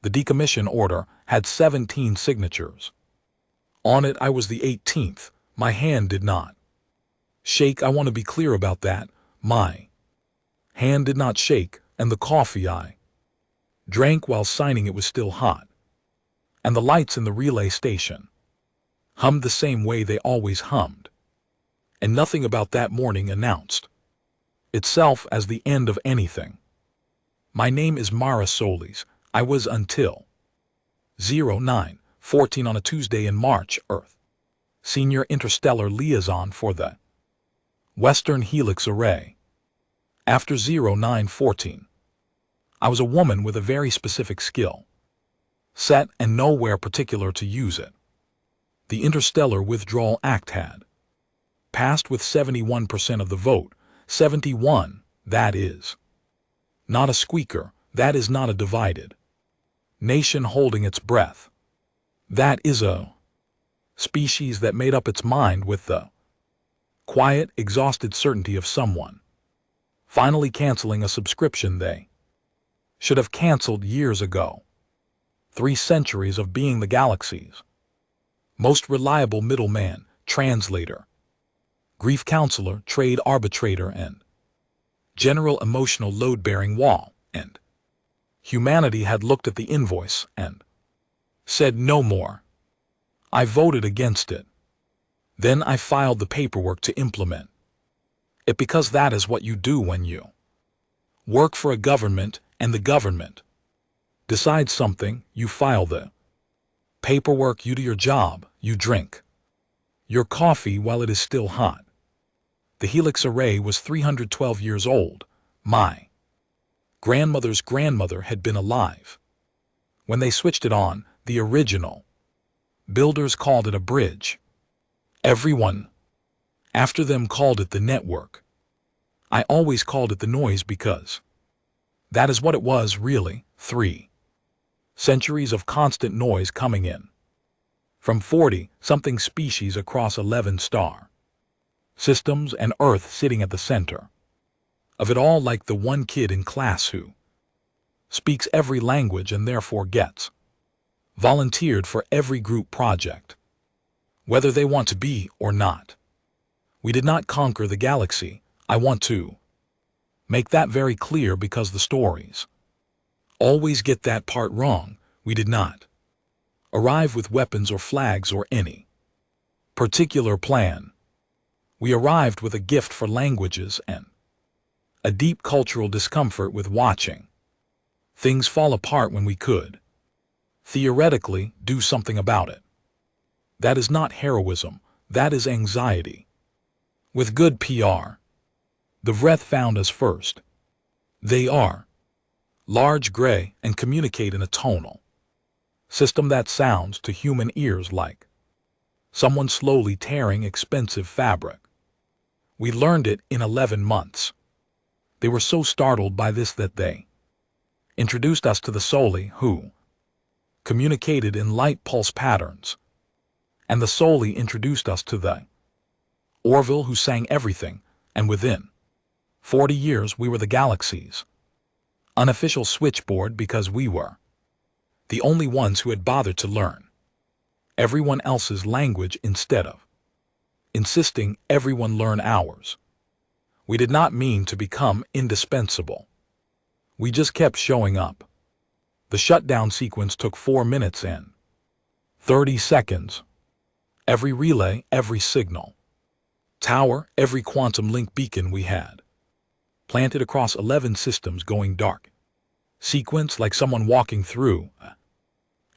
The decommission order had 17 signatures. On it I was the 18th. My hand did not shake. I want to be clear about that. My hand did not shake, and the coffee I drank while signing it was still hot. And the lights in the relay station hummed the same way they always hummed. And nothing about that morning announced itself as the end of anything. My name is Mara Solis. I was until 09:14 on a Tuesday in March, Earth. Senior Interstellar Liaison for the Western Helix Array. After 09:14, I was a woman with a very specific skill set and nowhere particular to use it. The Interstellar Withdrawal Act had passed with 71% of the vote. 71, that is not a squeaker, that is not a divided nation holding its breath. That is a species that made up its mind with the quiet, exhausted certainty of someone finally canceling a subscription they should have canceled years ago. 3 centuries of being the galaxy's most reliable middleman, translator, grief counselor, trade arbitrator, and general emotional load-bearing wall, and humanity had looked at the invoice and said no more. I voted against it. Then I filed the paperwork to implement it, because that is what you do when you work for a government and the government decides something. You file the paperwork, you do your job, you drink your coffee while it is still hot. The Helix Array was 312 years old. My grandmother's grandmother had been alive when they switched it on. The original builders called it a bridge. Everyone after them called it the network. I always called it the noise because that is what it was really. 3 centuries of constant noise coming in from 40-something species across 11 star systems, and Earth sitting at the center of it all, like the one kid in class who speaks every language and therefore gets volunteered for every group project, whether they want to be or not. We did not conquer the galaxy. I want to make that very clear, because the stories always get that part wrong. We did not arrive with weapons or flags or any particular plan. We arrived with a gift for languages and a deep cultural discomfort with watching things fall apart when we could theoretically do something about it. That is not heroism, that is anxiety. With good PR, the Vreth found us first. They are large, gray, and communicate in a tonal system that sounds to human ears like someone slowly tearing expensive fabric. We learned it in 11 months. They were so startled by this that they introduced us to the Soli, who communicated in light pulse patterns, and the Soli introduced us to the Orville, who sang everything, and within 40 years we were the galaxy's unofficial switchboard, because we were the only ones who had bothered to learn everyone else's language instead of insisting everyone learn ours. We did not mean to become indispensable. We just kept showing up. The shutdown sequence took 4 minutes and 30 seconds. Every relay, every signal tower, every quantum link beacon we had planted across 11 systems going dark. Sequence like someone walking through a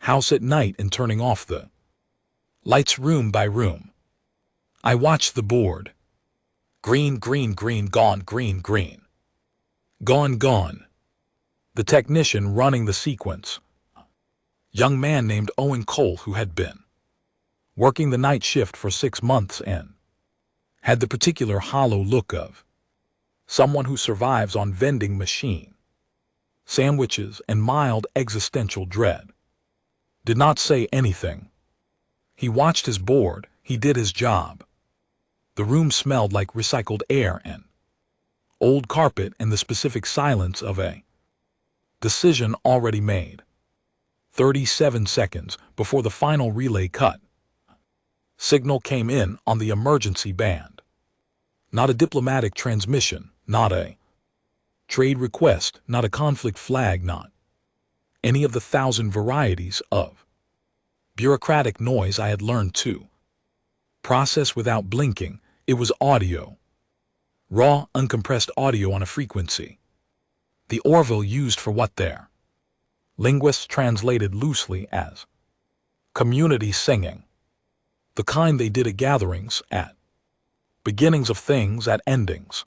house at night and turning off the lights room by room. I watched the board. Green, green, green, gone, green, green. Gone, gone. The technician running the sequence, a young man named Owen Cole, who had been working the night shift for 6 months and had the particular hollow look of someone who survives on vending machine sandwiches and mild existential dread, did not say anything. He watched his board. He did his job. The room smelled like recycled air and old carpet, and the specific silence of a decision already made. 37 seconds before the final relay cut. Signal came in on the emergency band. Not a diplomatic transmission, not a trade request, not a conflict flag, not any of the 1,000 varieties of bureaucratic noise I had learned to process without blinking. It was audio. Raw, uncompressed audio on a frequency the Orville used for what their linguists translated loosely as community singing. The kind they did at gatherings, at beginnings of things, at endings.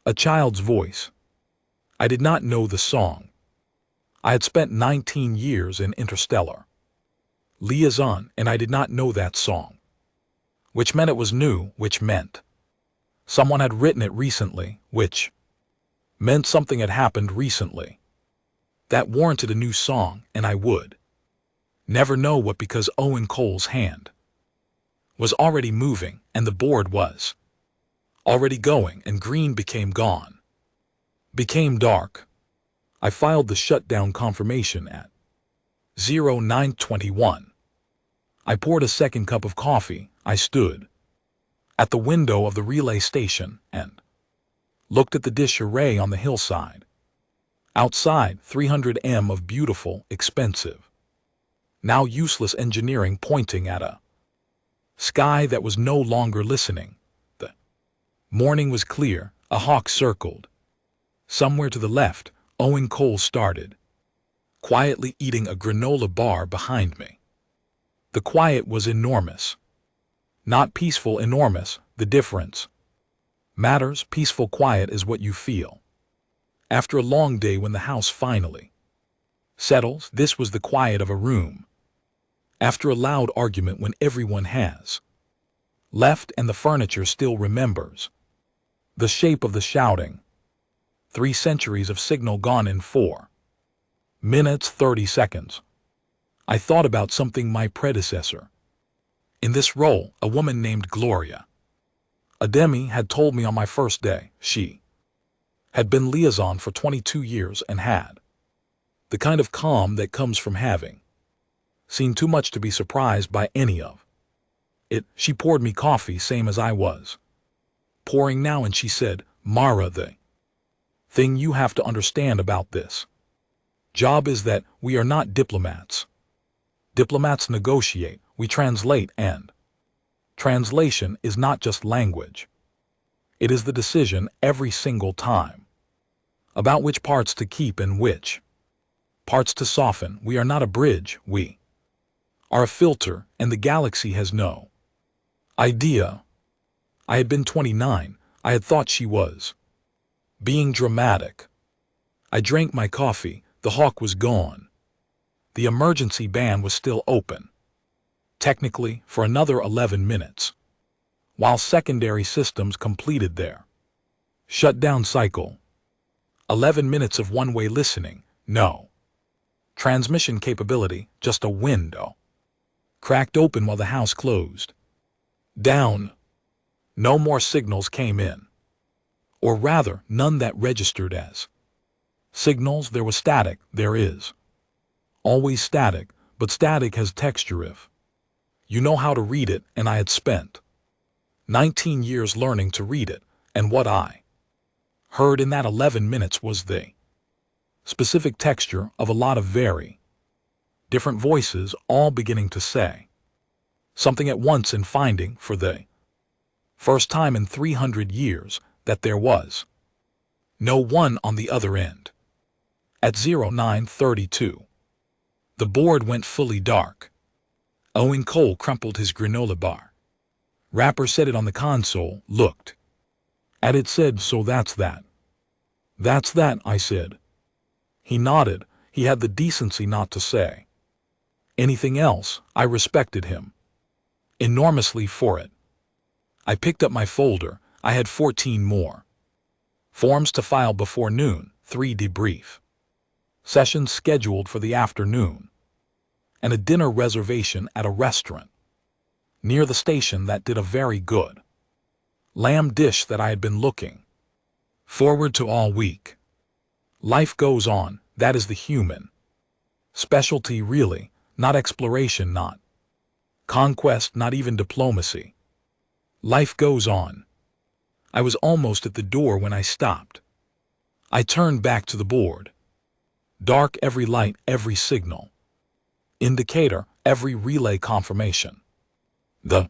A child's voice. I did not know the song. I had spent 19 years in interstellar liaison, and I did not know that song. Which meant it was new, which meant someone had written it recently, which meant something had happened recently that warranted a new song, and I would never know what, because Owen Cole's hand was already moving, and the board was already going, and green became gone, became dark. I filed the shutdown confirmation at 0921. I poured a second cup of coffee. I stood at the window of the relay station and looked at the dish array on the hillside. Outside, 300 m of beautiful, expensive, now useless engineering pointing at a sky that was no longer listening. The morning was clear. A hawk circled. Somewhere to the left, Owen Cole started quietly eating a granola bar behind me. The quiet was enormous. Not peaceful enormous, the difference matters. Peaceful quiet is what you feel after a long day when the house finally settles. This was the quiet of a room after a loud argument, when everyone has left and the furniture still remembers the shape of the shouting. 3 centuries of signal gone in 4 minutes 30 seconds. I thought about something my predecessor in this role, a woman named Gloria Ademi, had told me on my first day. She had been liaison for 22 years and had the kind of calm that comes from having seen too much to be surprised by any of it. She poured me coffee same as I was pouring now, and she said, "Mara, the thing you have to understand about this job is that we are not diplomats. Diplomats negotiate, we translate, and translation is not just language. It is the decision every single time about which parts to keep and which parts to soften. We are not a bridge, we are a filter, and the galaxy has no idea." I had been 29. I had thought she was being dramatic. I drank my coffee. The hawk was gone. The emergency band was still open, technically, for another 11 minutes, while secondary systems completed their shutdown cycle. 11 minutes of one-way listening, no transmission capability, just a window cracked open while the house closed down. No more signals came in, or rather, none that registered as signals. There was static. There is always static, but static has texture if you know how to read it, and I had spent 19 years learning to read it, and what I heard in that 11 minutes was the specific texture of a lot of very different voices, all beginning to say something at once, and finding, for the first time in 300 years, that there was no one on the other end. At 0932, the board went fully dark. Owen Cole crumpled his granola bar wrapper, set it on the console, looked at it, said, "So that's that." "That's that," I said. He nodded. He had the decency not to say anything else. I respected him enormously for it. I picked up my folder. I had 14 more forms to file before noon, 3 debrief sessions scheduled for the afternoon, and a dinner reservation at a restaurant near the station that did a very good lamb dish that I had been looking forward to all week. Life goes on. That is the human Specialty really, not exploration, not conquest, not even diplomacy. Life goes on. I was almost at the door when I stopped. I turned back to the board. Dark every light, every signal. Indicator, every relay confirmation. The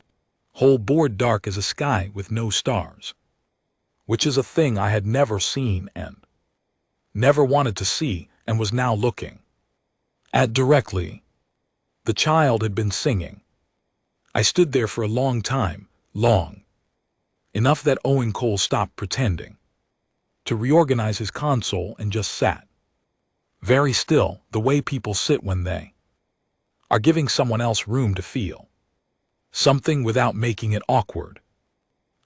whole board dark as a sky with no stars. Which is a thing I had never seen and never wanted to see, and was now looking at directly. The child had been singing. I stood there for a long time, long enough that Owen Cole stopped pretending to reorganize his console and just sat very still, the way people sit when they are giving someone else room to feel something without making it awkward.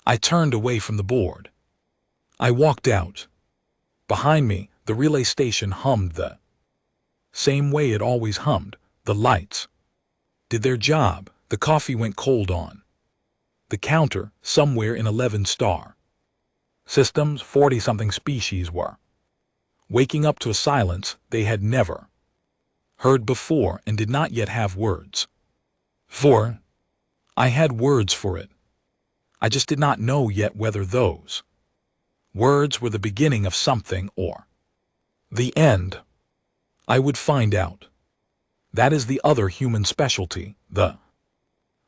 I turned away from the board. I walked out. Behind me, the relay station hummed the same way it always hummed. The lights did their job. The coffee went cold on the counter somewhere in 11-star systems. 40-something species were waking up to a silence they had never heard before and did not yet have words for. I had words for it. I just did not know yet whether those words were the beginning of something or the end. I would find out. That is the other human specialty, the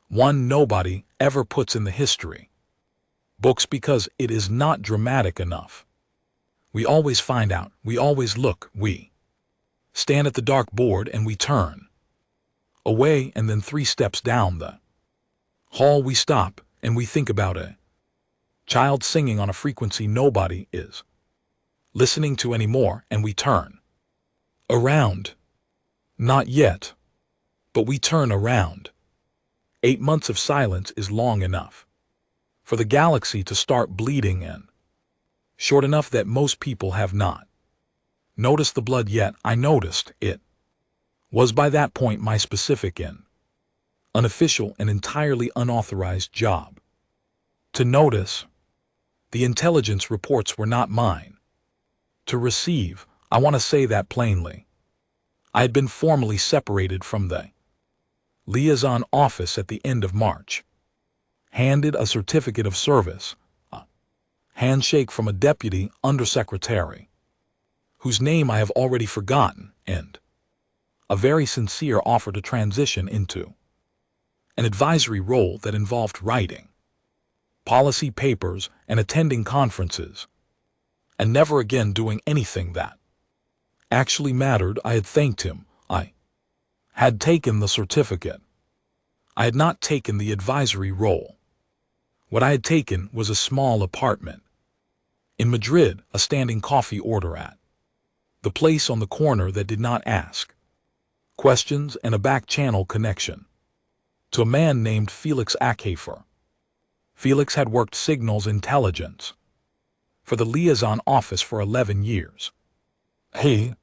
one nobody ever puts in the history books because it is not dramatic enough. We always find out, we always look, we stand at the dark board and we turn away, and then 3 steps down the hall we stop and we think about a child singing on a frequency nobody is listening to anymore, and we turn around. Not yet, but we turn around. 8 months of silence is long enough for the galaxy to start bleeding, and short enough that most people have not noticed the blood yet. I noticed it was by that point my specific and unofficial and entirely unauthorized job to notice. The intelligence reports were not mine to receive. I want to say that plainly. I had been formally separated from the liaison office at the end of March, handed a certificate of service, a handshake from a deputy undersecretary, whose name I have already forgotten, and a very sincere offer to transition into an advisory role that involved writing policy papers and attending conferences, and never again doing anything that actually mattered. I had thanked him. I had taken the certificate. I had not taken the advisory role. What I had taken was a small apartment in Madrid, a standing coffee order at the place on the corner that did not ask questions, and a back-channel connection to a man named Felix Ackhafer. Felix had worked signals intelligence for the liaison office for 11 years. He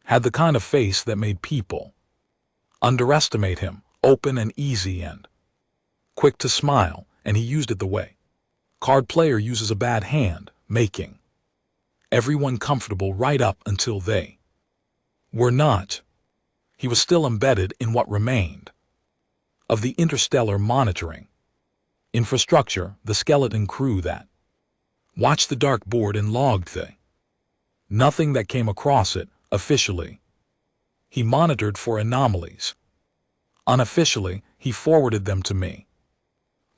had the kind of face that made people underestimate him, open and easy and quick to smile, and he used it the way card player uses a bad hand, making everyone comfortable right up until they were not. He was still embedded in what remained of the interstellar monitoring infrastructure, the skeleton crew that watched the dark board and logged the nothing that came across it. Officially, he monitored for anomalies. Unofficially, he forwarded them to me.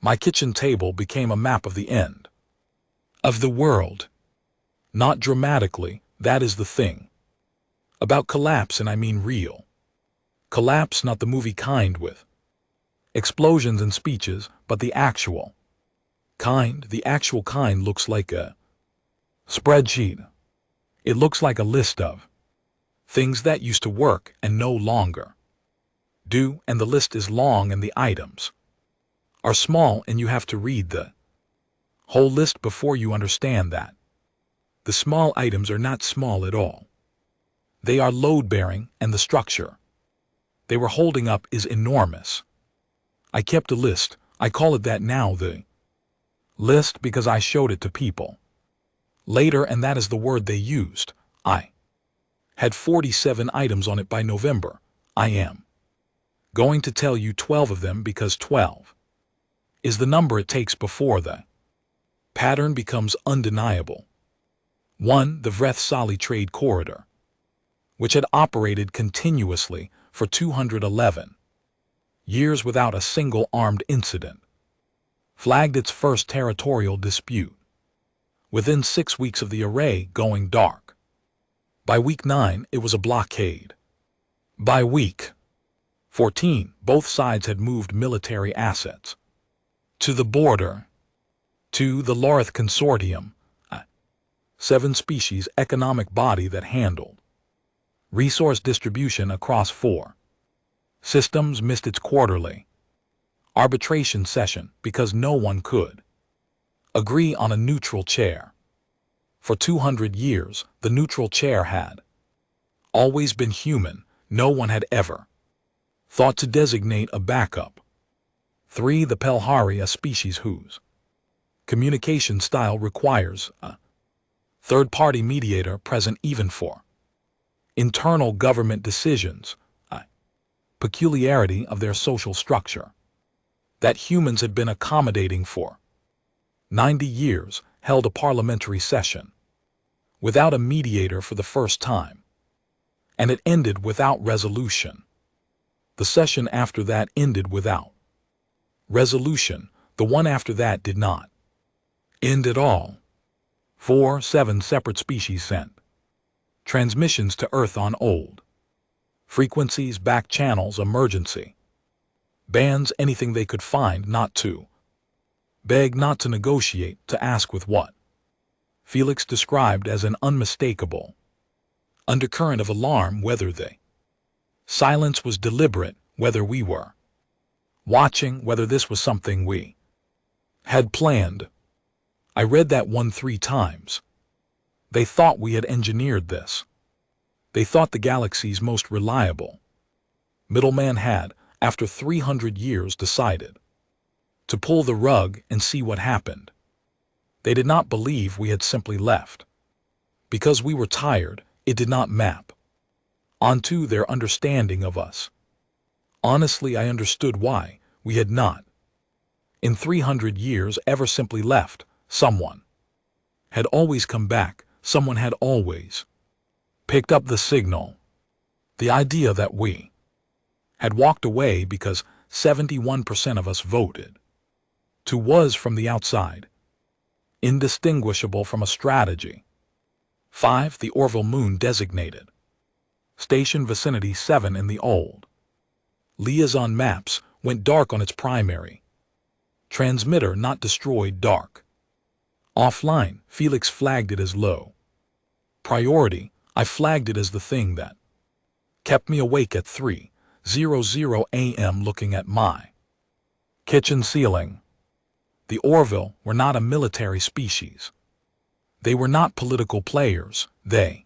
My kitchen table became a map of the end of the world. Not dramatically, that is the thing about collapse, and I mean real collapse, not the movie kind with explosions and speeches, but the actual kind. The actual kind looks like a spreadsheet. It looks like a list of things that used to work and no longer do, and the list is long and the items are small, and you have to read the whole list before you understand that the small items are not small at all. They are load-bearing, and the structure they were holding up is enormous. I kept a list. I call it that now, the list, because I showed it to people later, and that is the word they used. I had 47 items on it by November. I am going to tell you 12 of them because 12 is the number it takes before the pattern becomes undeniable. 1. The Vreth-Sali Trade Corridor, which had operated continuously for 211 years without a single armed incident, flagged its first territorial dispute within 6 weeks of the array going dark. By week 9, it was a blockade. By week 14, both sides had moved military assets to the border. 2. The Lorith Consortium, a 7-species economic body that handled resource distribution across 4 systems, missed its quarterly arbitration session because no one could agree on a neutral chair. For 200 years, the neutral chair had always been human. No one had ever thought to designate a backup. 3. The Pelhari, a species whose communication style requires a third-party mediator present even for internal government decisions, a peculiarity of their social structure that humans had been accommodating for 90 years, held a parliamentary session without a mediator for the first time, and it ended without resolution. The session after that ended without resolution. The one after that did not end at all. 4. 7 separate species sent transmissions to Earth on old frequencies, back channels, emergency bands, anything they could find, not to beg, not to negotiate, to ask, with what Felix described as an unmistakable undercurrent of alarm, whether the silence was deliberate, whether we were watching, whether this was something we had planned. I read that one 3 times. They thought we had engineered this. They thought the galaxy's most reliable middleman had, after 300 years, decided to pull the rug and see what happened. They did not believe we had simply left because we were tired. It did not map onto their understanding of us. Honestly, I understood why we had not, in 300 years, ever simply left. Someone had always come back. Someone had always picked up the signal. The idea that we had walked away because 71% of us voted to was, from the outside, indistinguishable from a strategy. 5. The Orville Moon designated Station Vicinity 7 in the old liaison maps went dark on its primary transmitter, not destroyed, dark. Offline, Felix flagged it as low priority. I flagged it as the thing that kept me awake at 3:00 a.m. looking at my kitchen ceiling. The Orville were not a military species. They were not political players. They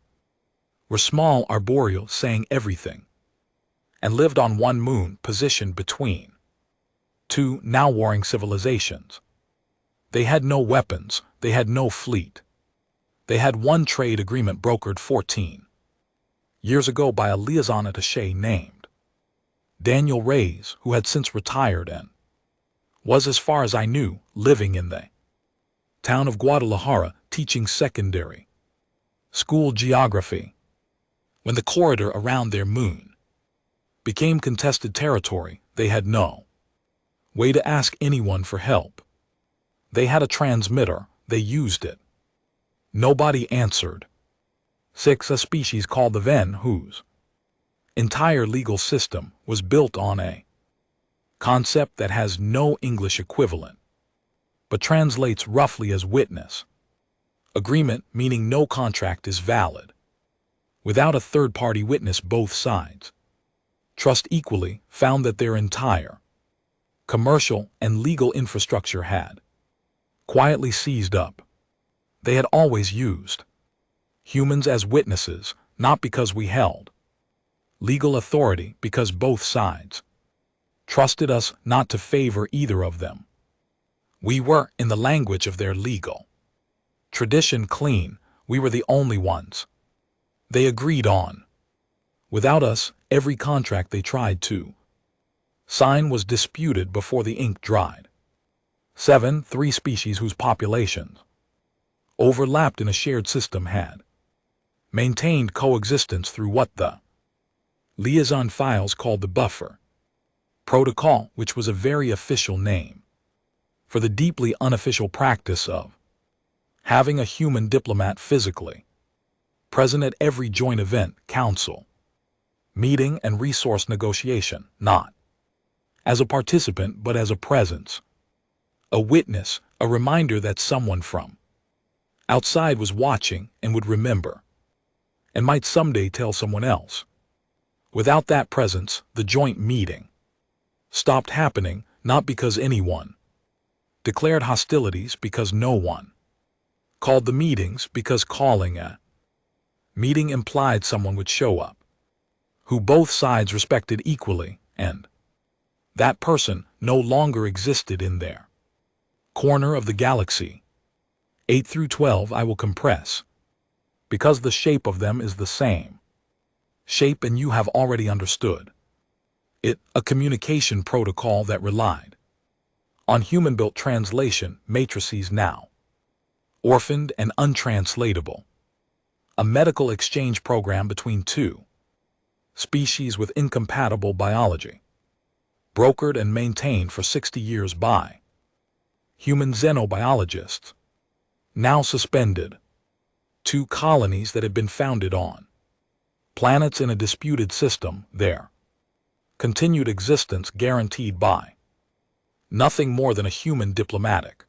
were small, arboreal, saying everything, and lived on one moon positioned between 2 now warring civilizations. They had no weapons. They had no fleet. They had one trade agreement brokered 14 years ago by a liaison attaché named Daniel Reyes, who had since retired and was, as far as I knew, living in the town of Guadalajara teaching secondary school geography. When the corridor around their moon became contested territory, they had no way to ask anyone for help. They had a transmitter. They used it. Nobody answered. 6. A species called the Ven, whose entire legal system was built on a concept that has no English equivalent, but translates roughly as witness agreement, meaning no contract is valid without a third-party witness. Both sides trust equally, found that their entire commercial and legal infrastructure had quietly seized up. They had always used humans as witnesses, not because we held legal authority, because both sides trusted us not to favor either of them. We were, in the language of their legal tradition, clean. We were the only ones they agreed on. Without us, Every contract they tried to sign was disputed before the ink dried. 7. Three species whose populations overlapped in a shared system had maintained coexistence through what the liaison files called the buffer protocol, which was a very official name for the deeply unofficial practice of having a human diplomat physically present at every joint event, council, meeting, and resource negotiation, not as a participant but as a presence, a witness, a reminder that someone from outside was watching and would remember, and might someday tell someone else. Without that presence, the joint meeting stopped happening, not because anyone declared hostilities, because no one called the meetings, because calling a meeting implied someone would show up who both sides respected equally, and that person no longer existed in their corner of the galaxy. 8 through 12 I will compress, because the shape of them is the same shape and you have already understood it, a communication protocol that relied on human-built translation matrices now orphaned and untranslatable, a medical exchange program between two species with incompatible biology, brokered and maintained for 60 years by human xenobiologists, now suspended. Two colonies that had been founded on planets in a disputed system, their continued existence guaranteed by nothing more than a human diplomatic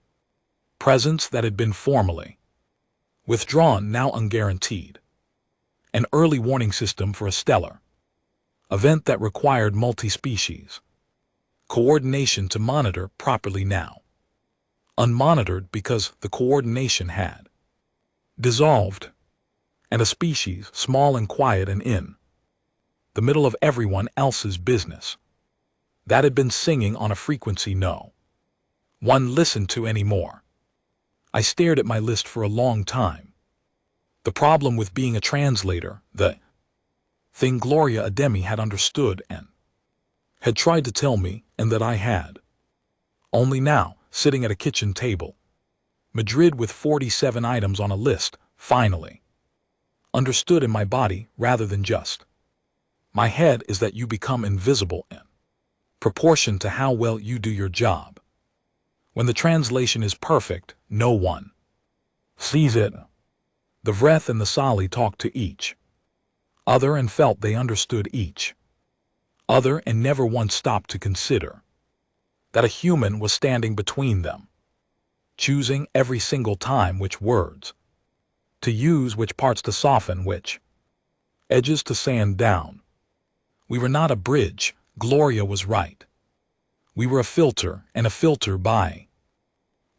presence that had been formally withdrawn, now unguaranteed. An early warning system for a stellar event that required multi-species coordination to monitor properly, now unmonitored because the coordination had dissolved, and a species small and quiet and in the middle of everyone else's business that had been singing on a frequency no one listened to anymore. I stared at my list for a long time. The problem with being a translator, the thing Gloria Ademi had understood and had tried to tell me, and that I had only now, sitting at a kitchen table, Madrid with 47 items on a list, finally understood in my body rather than just my head, is that you become invisible in proportion to how well you do your job. When the translation is perfect, no one sees it. The Vreth and the Sali talked to each other and felt they understood each other and never once stopped to consider that a human was standing between them, choosing every single time which words to use, which parts to soften, which edges to sand down. We were not a bridge, Gloria was right. We were a filter, and a filter by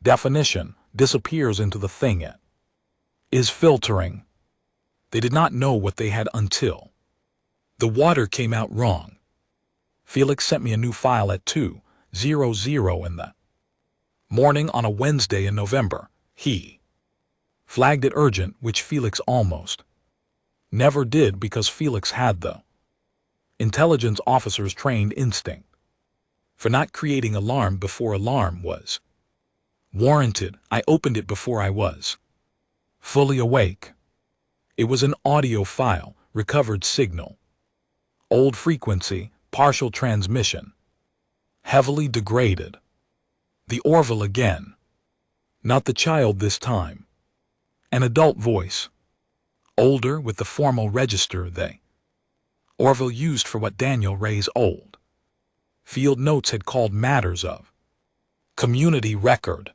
definition disappears into the thing it is filtering. They did not know what they had until the water came out wrong. Felix sent me a new file at 2:00 in the morning on a Wednesday in November. He flagged it urgent, which Felix almost never did because Felix had the intelligence officer's trained instinct for not creating alarm before alarm was warranted. I opened it before I was fully awake. It was an audio file, recovered signal, old frequency, partial transmission, heavily degraded. The Orville again. Not the child this time. An adult voice, older, with the formal register they Orville used for what Daniel Ray's old field notes had called matters of community record.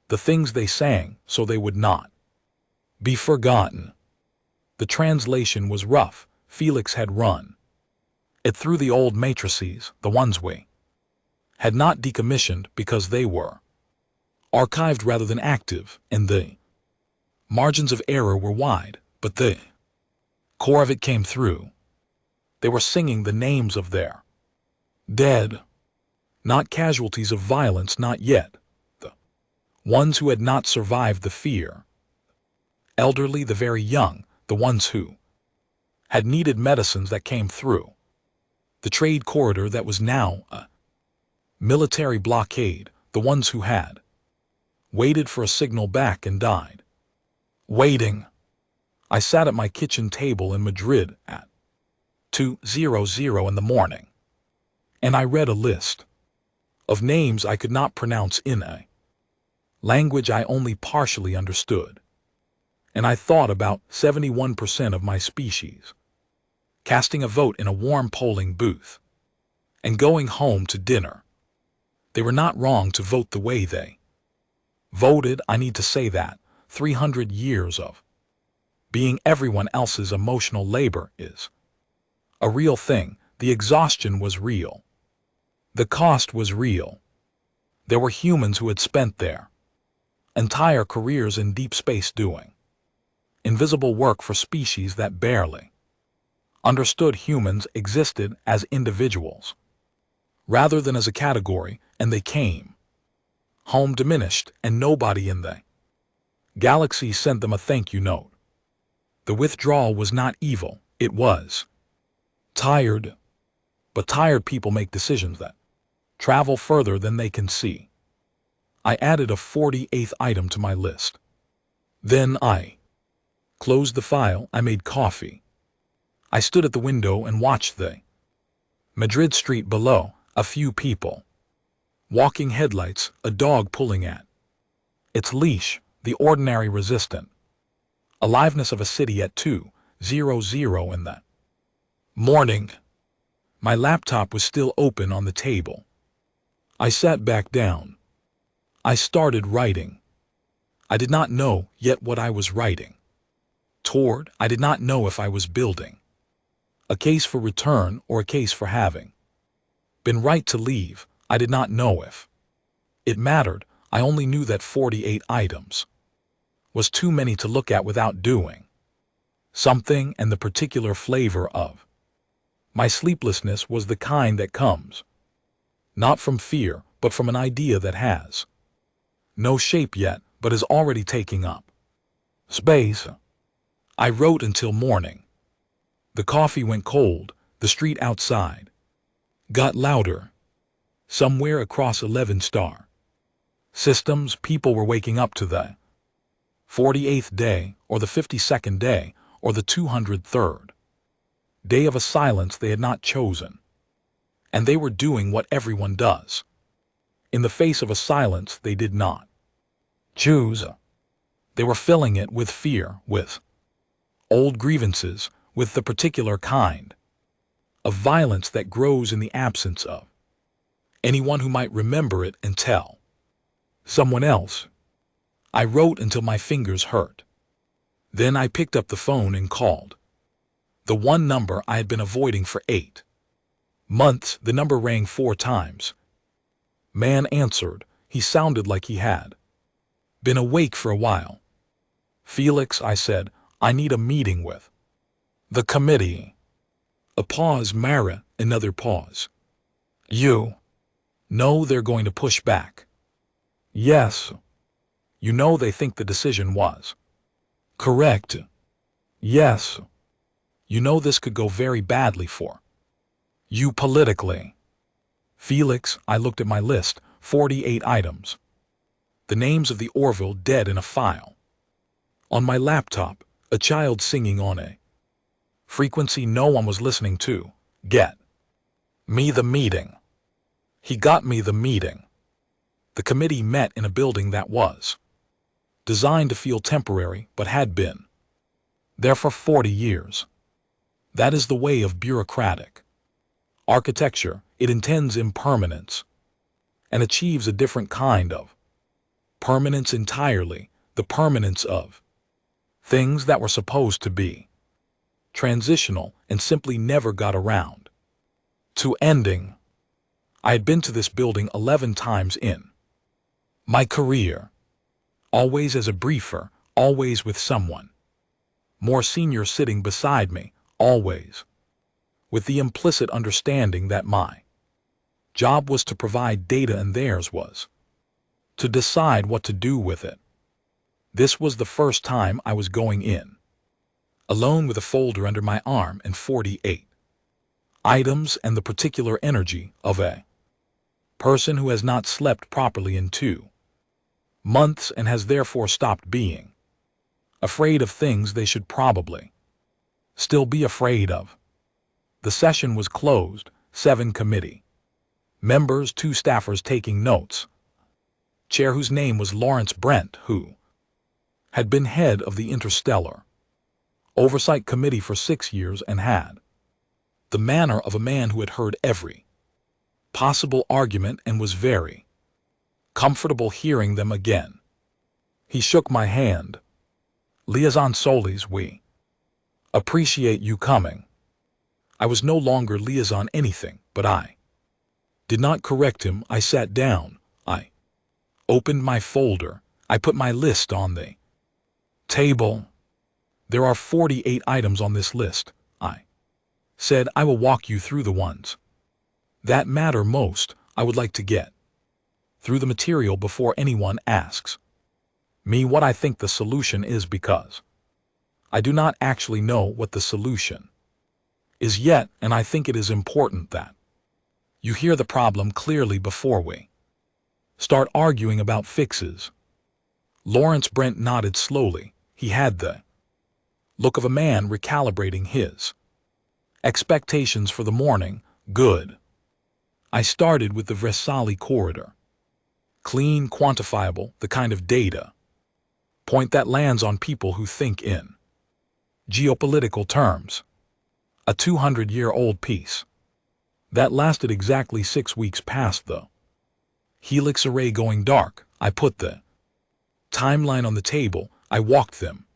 The things they sang so they would not be forgotten. The translation was rough. Felix had run it through the old matrices, the ones we had not decommissioned because they were archived rather than active, and the margins of error were wide, but the core of it came through. They were singing the names of their dead, not casualties of violence, not yet, the ones who had not survived the fear, elderly, the very young, the ones who had needed medicines that came through the trade corridor that was now a military blockade, the ones who had waited for a signal back and died waiting. I sat at my kitchen table in Madrid at 2:00 in the morning, and I read a list of names I could not pronounce in a language I only partially understood, and I thought about 71% of my species, casting a vote in a warm polling booth, and going home to dinner. They were not wrong to vote the way they voted. I need to say that 300 years of being everyone else's emotional labor is a real thing. The exhaustion was real. The cost was real. There were humans who had spent their entire careers in deep space doing invisible work for species that barely understood humans existed as individuals rather than as a category, and they came home diminished, and nobody in the galaxy sent them a thank you note. The withdrawal was not evil, it was tired. But tired people make decisions that travel further than they can see. I added a 48th item to my list. Then I closed the file. I made coffee. I stood at the window and watched the Madrid street below, a few people walking, headlights, a dog pulling at its leash, the ordinary resistant aliveness of a city at 2:00 in the morning. My laptop was still open on the table. I sat back down. I started writing. I did not know yet what I was writing toward. I did not know if I was building a case for return or a case for having been right to leave. I did not know if it mattered. I only knew that 48 items was too many to look at without doing something, and the particular flavor of my sleeplessness was the kind that comes not from fear, but from an idea that has no shape yet, but is already taking up space. I wrote until morning. The coffee went cold. The street outside got louder. Somewhere across 11-star systems, people were waking up to the 48th day, or the 52nd day, or the 203rd day of a silence they had not chosen. And they were doing what everyone does in the face of a silence they did not choose. They were filling it with fear, with old grievances, with the particular kind of violence that grows in the absence of anyone who might remember it and tell someone else. I wrote until my fingers hurt. Then I picked up the phone and called the one number I had been avoiding for 8 months. The number rang 4 times. Man answered. He sounded like he had been awake for a while. Felix, I said, I need a meeting with the committee. A pause. Mara, another pause. You know they're going to push back. Yes. You know they think the decision was correct. Yes. You know this could go very badly for you politically. Felix, I looked at my list, 48 items. The names of the Orville dead in a file. On my laptop, a child singing on a frequency no one was listening to. Get me the meeting. He got me the meeting. The committee met in a building that was designed to feel temporary, but had been there for 40 years. That is the way of bureaucratic architecture. It intends impermanence and achieves a different kind of permanence entirely, the permanence of things that were supposed to be transitional and simply never got around to ending. I had been to this building 11 times in my career, always as a briefer, always with someone more senior sitting beside me, always with the implicit understanding that my job was to provide data and theirs was to decide what to do with it. This was the first time I was going in alone with a folder under my arm and 48 items and the particular energy of a person who has not slept properly in 2 months and has therefore stopped being afraid of things they should probably still be afraid of. The session was closed, 7 committee members, 2 staffers taking notes, chair whose name was Lawrence Brent, who had been head of the Interstellar Oversight Committee for 6 years and had the manner of a man who had heard every possible argument and was very comfortable hearing them again. He shook my hand. Liaison Solis, we appreciate you coming. I was no longer liaison anything, but I did not correct him. I sat down. I opened my folder. I put my list on the table. There are 48 items on this list. I said I will walk you through the ones that matter most. I would like to get through the material before anyone asks me what I think the solution is, because I do not actually know what the solution is yet, and I think it is important that you hear the problem clearly before we start arguing about fixes. Lawrence Brent nodded slowly. He had the look of a man recalibrating his expectations for the morning. Good. I started with the Versailles corridor. Clean, quantifiable, the kind of data point that lands on people who think in geopolitical terms. A 200-year-old piece that lasted exactly 6 weeks past the helix array going dark. I put the timeline on the table. I walked them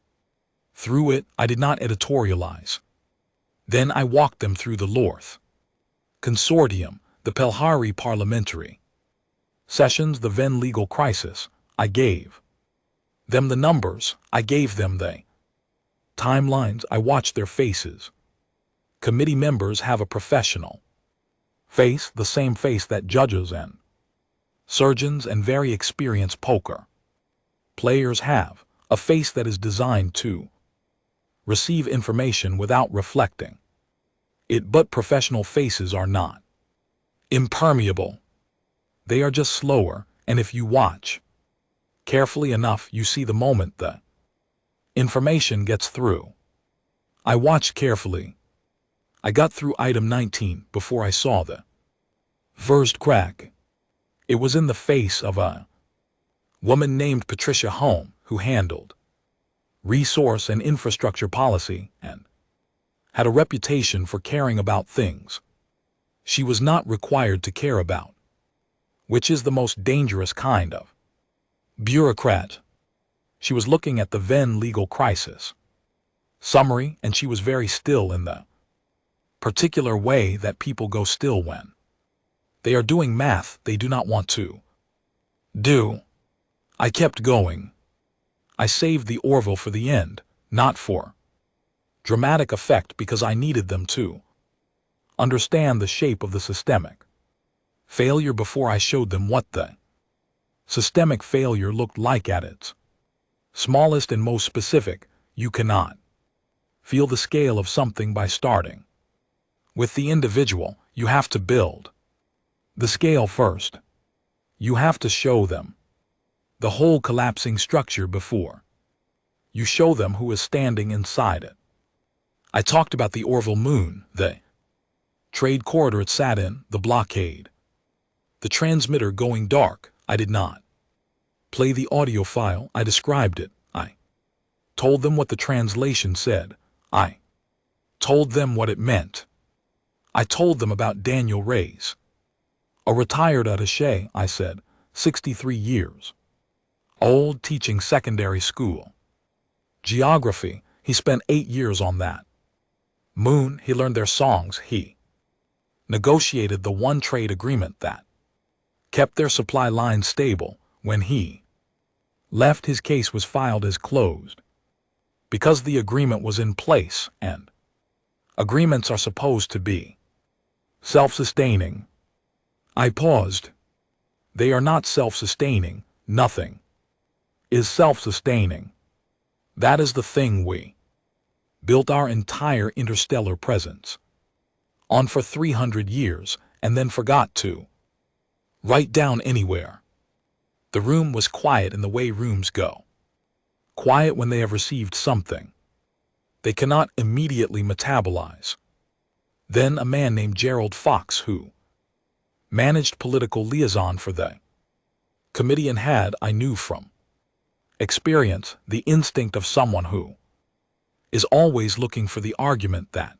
through it. I did not editorialize. Then I walked them through the Lorth Consortium, the Pelhari parliamentary sessions, the Venn legal crisis. I gave them the numbers. I gave them the timelines. I watched their faces. Committee members have a professional face, the same face that judges and surgeons and very experienced poker players have, a face that is designed to receive information without reflecting it. But professional faces are not impermeable. They are just slower, and if you watch carefully enough, you see the moment the information gets through. I watched carefully. I got through item 19 before I saw the first crack. It was in the face of a woman named Patricia Home, who handled resource and infrastructure policy and had a reputation for caring about things she was not required to care about, which is the most dangerous kind of bureaucrat. She was looking at the Venn legal crisis summary, and she was very still in the particular way that people go still when they are doing math they do not want to do. I kept going. I saved the Orville for the end, not for dramatic effect, because I needed them to understand the shape of the systemic failure before I showed them what the systemic failure looked like at its smallest and most specific. You cannot feel the scale of something by starting with the individual. You have to build the scale first. You have to show them the whole collapsing structure before you show them who is standing inside it. I talked about the Orville moon, the trade corridor it sat in, the blockade, the transmitter going dark. I did not play the audio file. I described it. I told them what the translation said. I told them what it meant. I told them about Daniel Reyes, a retired attaché, I said, 63 years old, teaching secondary school geography. He spent 8 years on that moon. He learned their songs. He negotiated the one trade agreement that kept their supply line stable. When he left, his case was filed as closed because the agreement was in place, and agreements are supposed to be self-sustaining. I paused. They are not self-sustaining. Nothing is self-sustaining. That is the thing we built our entire interstellar presence. On for 300 years, and then forgot to write down anywhere. The room was quiet in the way rooms go. Quiet when they have received something they cannot immediately metabolize. Then a man named Gerald Fox, who managed political liaison for the committee and had, I knew from experience, the instinct of someone who is always looking for the argument that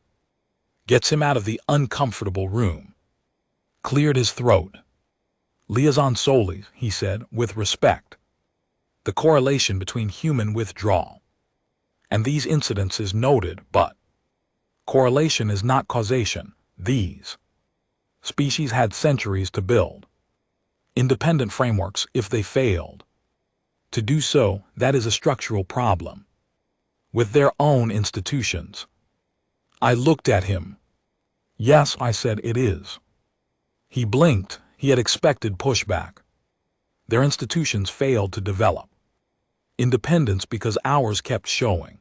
gets him out of the uncomfortable room, cleared his throat. Liaison solely, he said, with respect. The correlation between human withdrawal and these incidents is noted, but correlation is not causation. These species had centuries to build independent frameworks. If they failed to do so, that is a structural problem with their own institutions. I looked at him. Yes, I said, it is. He blinked. He had expected pushback. Their institutions failed to develop independence because ours kept showing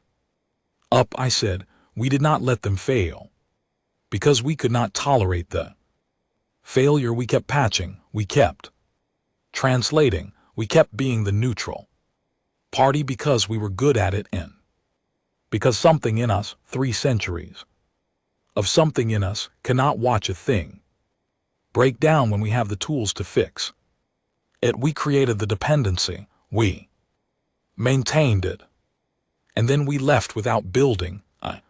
up. I said, we did not let them fail because we could not tolerate the failure. We kept patching, we kept translating, we kept being the neutral party because we were good at it, and because something in us, 3 centuries of something in us, cannot watch a thing break down when we have the tools to fix it. We created the dependency, we maintained it, and then we left without building a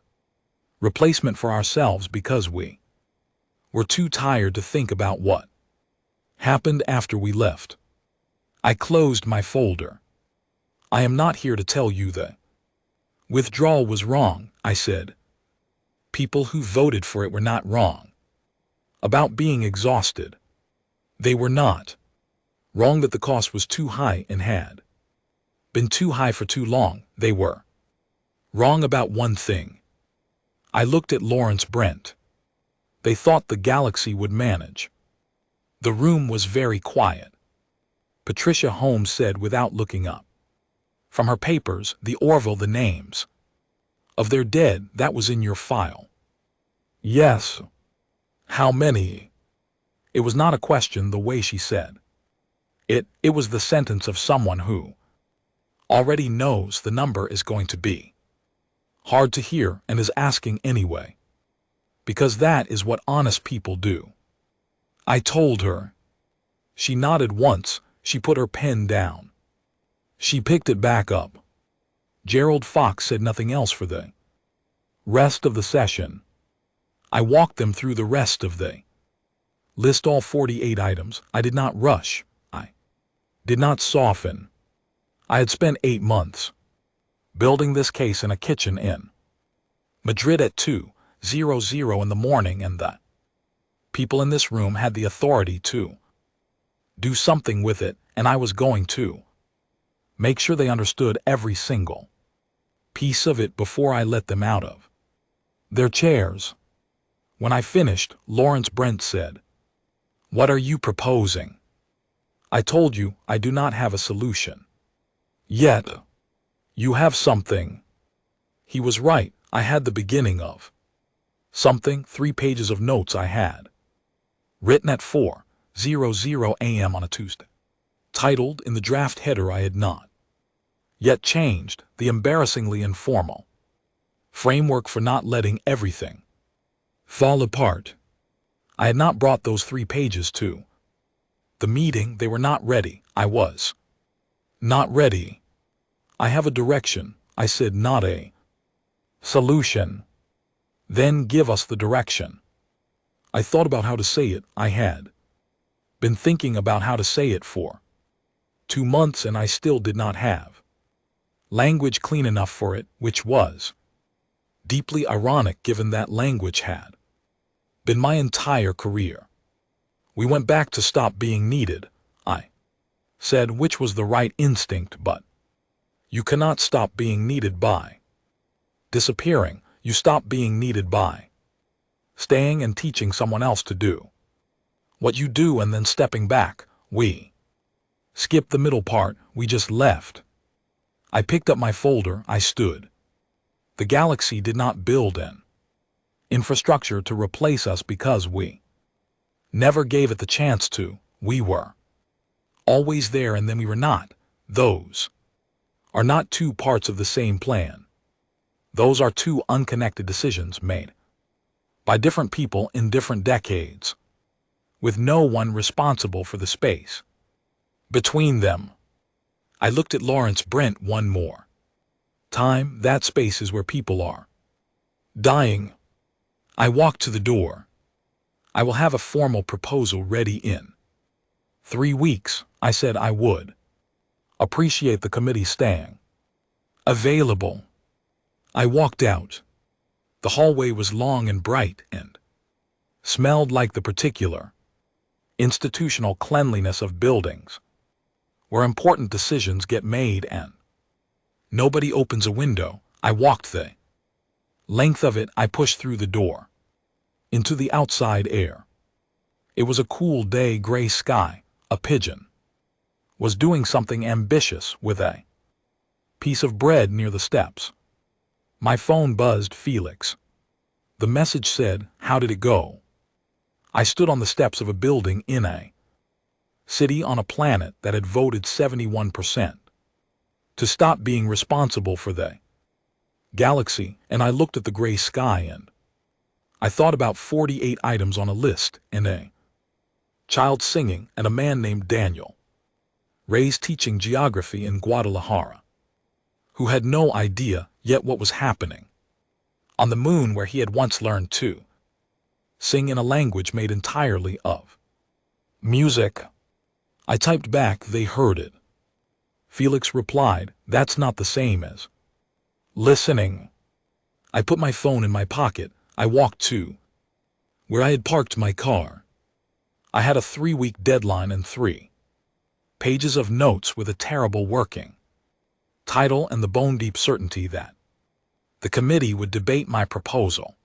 replacement for ourselves because we were too tired to think about what happened after we left. I closed my folder. I am not here to tell you the withdrawal was wrong, I said. People who voted for it were not wrong about being exhausted. They were not wrong that the cost was too high and had been too high for too long. They were wrong about one thing. I looked at Lawrence Brent. They thought the galaxy would manage. The room was very quiet. Patricia Holmes said without looking up from her papers, the Orville, the names of their dead, that was in your file. Yes. How many? It was not a question the way she said it. It was the sentence of someone who already knows the number is going to be hard to hear and is asking anyway, because that is what honest people do. I told her. She nodded once. She put her pen down. She picked it back up. Gerald Fox said nothing else for the rest of the session. I walked them through the rest of the list, all 48 items. I did not rush. I did not soften. I had spent 8 months building this case in a kitchen in Madrid at 2:00 in the morning, and the people in this room had the authority to do something with it, and I was going to make sure they understood every single piece of it before I let them out of their chairs. When I finished, Lawrence Brent said, "What are you proposing?" I told you I do not have a solution yet. You have something. He was right. I had the beginning of something, 3 pages of notes I had written at 4:00 a.m. on a Tuesday, titled in the draft header I had not yet changed, "The Embarrassingly Informal Framework for Not Letting Everything Fall Apart." I had not brought those 3 pages to the meeting. They were not ready. I was not ready. I have a direction, I said, not a solution. Then give us the direction. I thought about how to say it. I had been thinking about how to say it for 2 months, and I still did not have language clean enough for it, which was deeply ironic given that language had been my entire career. We went back to stop being needed, I said, which was the right instinct, but you cannot stop being needed by disappearing. You stop being needed by staying and teaching someone else to do what you do and then stepping back. We skipped the middle part. We just left. I picked up my folder. I stood The galaxy did not build an infrastructure to replace us because we never gave it the chance to. We were always there and then we were not. Those are not two parts of the same plan. Those are two unconnected decisions made by different people in different decades, with no one responsible for the space between them. I looked at Lawrence Brent one more time. That space is where people are dying. I walked to the door. I will have a formal proposal ready in 3 weeks. I said I would appreciate the committee staying available. I walked out. The hallway was long and bright and smelled like the particular institutional cleanliness of buildings where important decisions get made and nobody opens a window. I walked the length of it. I pushed through the door into the outside air. It was a cool day, gray sky. A pigeon was doing something ambitious with a piece of bread near the steps. My phone buzzed. Felix. The message said, "How did it go?" I stood on the steps of a building in a city on a planet that had voted 71% to stop being responsible for the galaxy, and I looked at the gray sky and I thought about 48 items on a list, and a child singing, and a man named Daniel Ray's teaching geography in Guadalajara, who had no idea yet what was happening on the moon, where he had once learned to sing in a language made entirely of music. I typed back, "They heard it." Felix replied, "That's not the same as listening." I put my phone in my pocket. I walked to where I had parked my car. I had a 3-week deadline and 3 pages of notes with a terrible working title and the bone-deep certainty that the committee would debate my proposal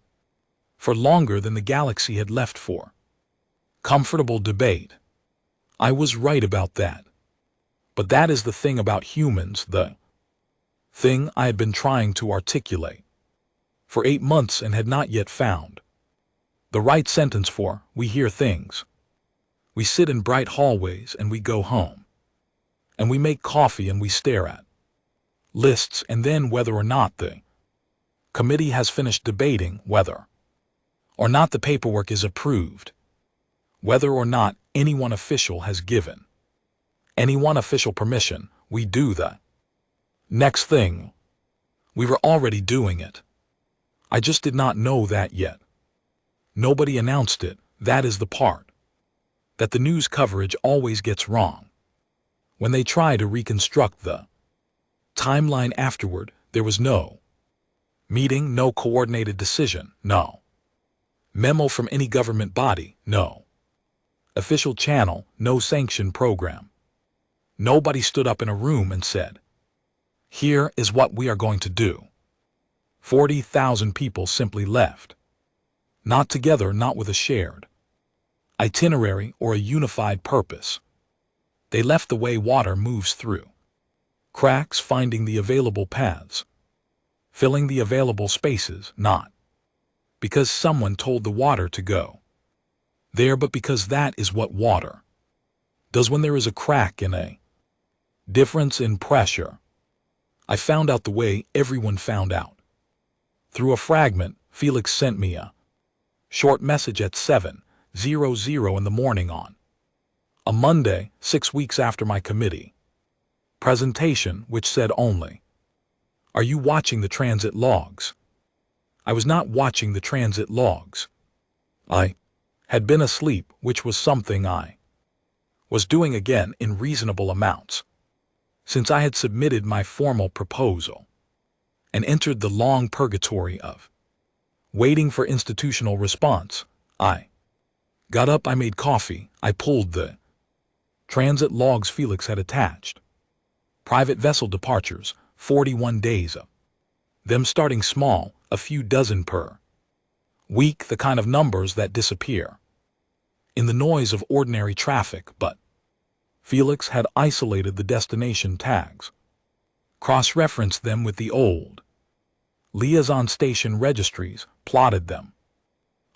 for longer than the galaxy had left for comfortable debate. I was right about that. But that is the thing about humans, the thing I had been trying to articulate for 8 months and had not yet found the right sentence for. We hear things. We sit in bright hallways and we go home. And we make coffee and we stare at lists, and then whether or not the committee has finished debating, whether or not the paperwork is approved, whether or not any one official has given any one official permission, we do the next thing. We were already doing it. I just did not know that yet. Nobody announced it. That is the part that the news coverage always gets wrong. When they try to reconstruct the timeline afterward, there was no meeting, no coordinated decision, no memo from any government body, no official channel, no sanction program. Nobody stood up in a room and said, "Here is what we are going to do." 40,000 people simply left. Not together, not with a shared itinerary or a unified purpose. They left the way water moves through cracks, finding the available paths, filling the available spaces, not because someone told the water to go there, but because that is what water does when there is a crack in a difference in pressure. I found out the way everyone found out. Through a fragment, Felix sent me a short message at 7:00 in the morning on a Monday, 6 weeks after my committee presentation, which said only, "Are you watching the transit logs?" I was not watching the transit logs. I had been asleep, which was something I was doing again in reasonable amounts since I had submitted my formal proposal and entered the long purgatory of waiting for institutional response. I got up, I made coffee, I pulled the transit logs Felix had attached. Private vessel departures, 41 days of them, starting small, a few dozen per week, the kind of numbers that disappear in the noise of ordinary traffic, but Felix had isolated the destination tags, cross-referenced them with the old Liaison station registries plotted them.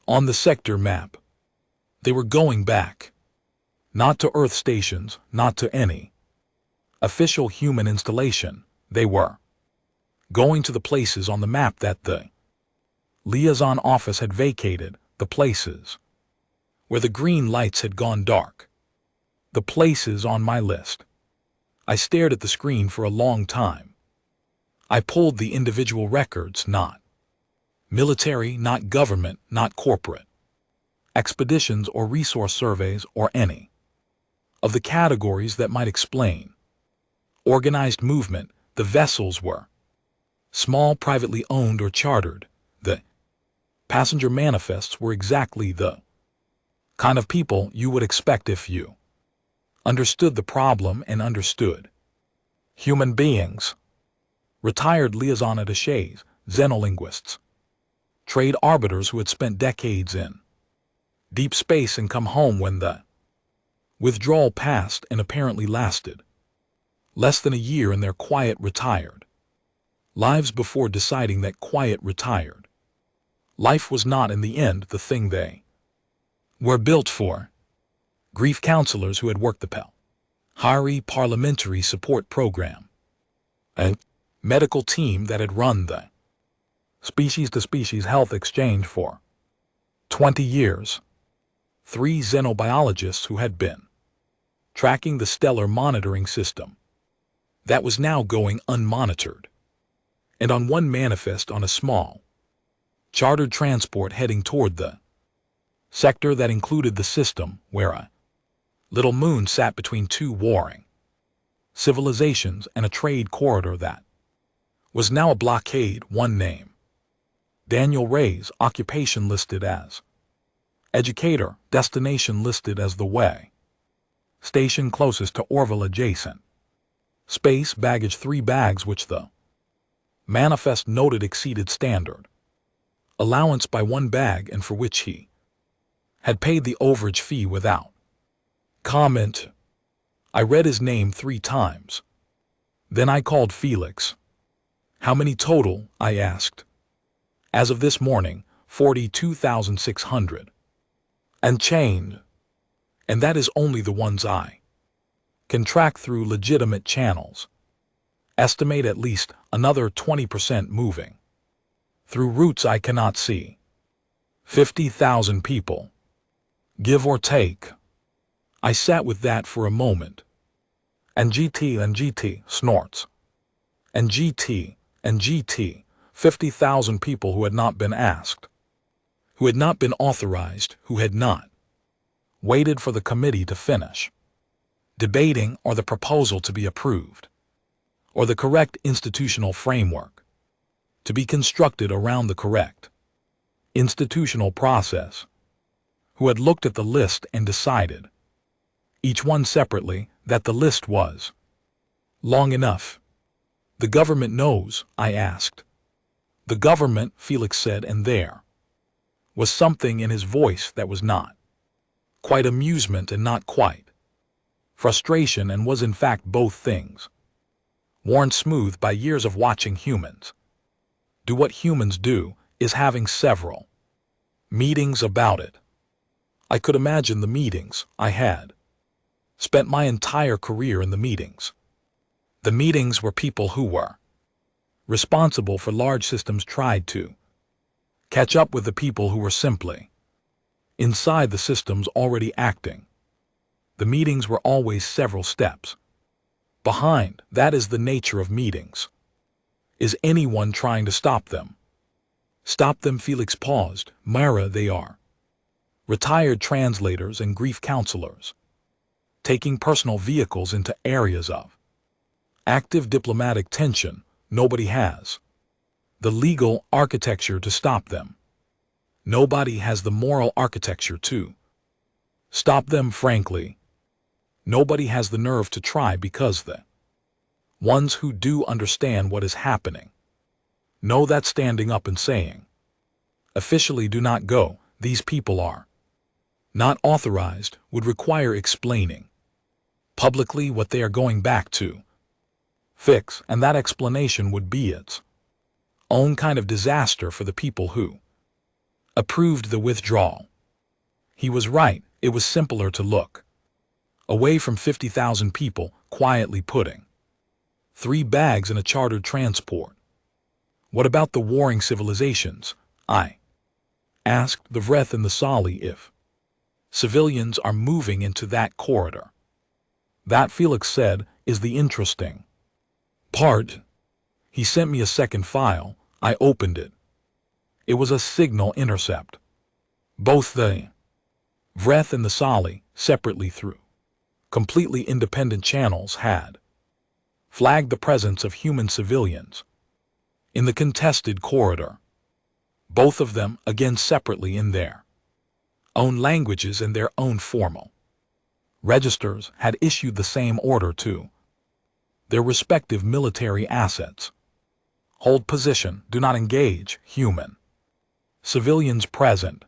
On the sector map, they were going back. Not to Earth stations, not to any official human installation. They were going to the places on the map that the liaison office had vacated, the places where the green lights had gone dark. The places on my list. I stared at the screen for a long time. I pulled the individual records, not military, not government, not corporate expeditions or resource surveys or any of the categories that might explain organized movement. The vessels were small, privately owned or chartered. The passenger manifests were exactly the kind of people you would expect if you understood the problem and understood human beings. Retired liaison attachés, xenolinguists, trade arbiters who had spent decades in deep space and come home when the withdrawal passed and apparently lasted less than a year in their quiet retired lives before deciding that quiet retired life was not in the end the thing they were built for. Grief counselors who had worked the HFY Parliamentary Support Program, a medical team that had run the species-to-species health exchange for 20 years, 3 xenobiologists who had been tracking the stellar monitoring system that was now going unmonitored, and on one manifest on a small chartered transport heading toward the sector that included the system where a little moon sat between 2 warring civilizations and a trade corridor that was now a blockade. One name, Daniel Ray's, occupation listed as educator, destination listed as the way, station closest to Orville adjacent, space baggage 3 bags which the manifest noted exceeded standard allowance by 1 bag and for which he had paid the overage fee without comment. I read his name 3 times. Then I called Felix. How many total? I asked. As of this morning, 42,600. And change. And that is only the ones I can track through legitimate channels. Estimate at least another 20% moving through routes I cannot see. 50,000 people. Give or take. I sat with that for a moment. And GT, snorts. And GT, 50,000 people who had not been asked, who had not been authorized, who had not waited for the committee to finish debating or the proposal to be approved, or the correct institutional framework to be constructed around the correct institutional process, who had looked at the list and decided, each one separately, that the list was long enough. The government knows, I asked. The government, Felix said, and there was something in his voice that was not quite amusement and not quite frustration, and was in fact both things, worn smooth by years of watching humans do what humans do, is having several meetings about it. I could imagine the meetings. I had spent my entire career in the meetings. The meetings were people who were responsible for large systems tried to catch up with the people who were simply inside the systems already acting. The meetings were always several steps behind. That is the nature of meetings. Is anyone trying to stop them? Stop them? Felix paused. Myra, they are retired translators and grief counselors, taking personal vehicles into areas of active diplomatic tension. Nobody has the legal architecture to stop them. Nobody has the moral architecture to stop them, frankly. Nobody has the nerve to try, because the ones who do understand what is happening know that standing up and saying, officially do not go, these people are not authorized, would require explaining publicly what they are going back to fix, and that explanation would be its Own kind of disaster for the people who approved the withdrawal. He was right, it was simpler to look away from 50,000 people quietly putting 3 bags in a chartered transport. What about the warring civilizations? I asked the Vreth and the Sali if civilians are moving into that corridor. That, Felix said, is the interesting part. He sent me a second file. I opened it. It was a signal intercept. Both the Vreth and the Sali, separately through completely independent channels, had flagged the presence of human civilians in the contested corridor. Both of them, again separately in their own languages and their own formal registers, had issued the same order to their respective military assets. Hold position, do not engage human civilians present.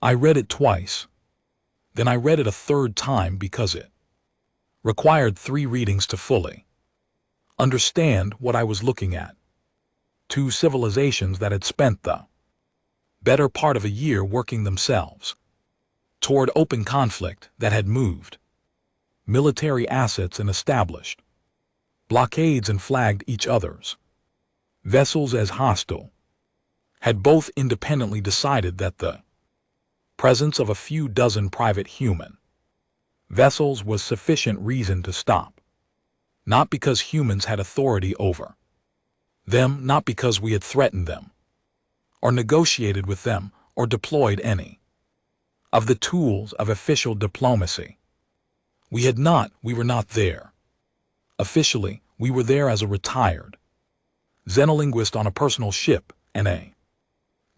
I read it twice. Then I read it a third time because it required 3 readings to fully understand what I was looking at. 2 civilizations that had spent the better part of a year working themselves toward open conflict, that had moved military assets and established blockades and flagged each other's vessels as hostile, had both independently decided that the presence of a few dozen private human vessels was sufficient reason to stop. Not because humans had authority over them, not because we had threatened them, or negotiated with them, or deployed any of the tools of official diplomacy. We were not there. Officially, we were there as a retired xenolinguist on a personal ship and a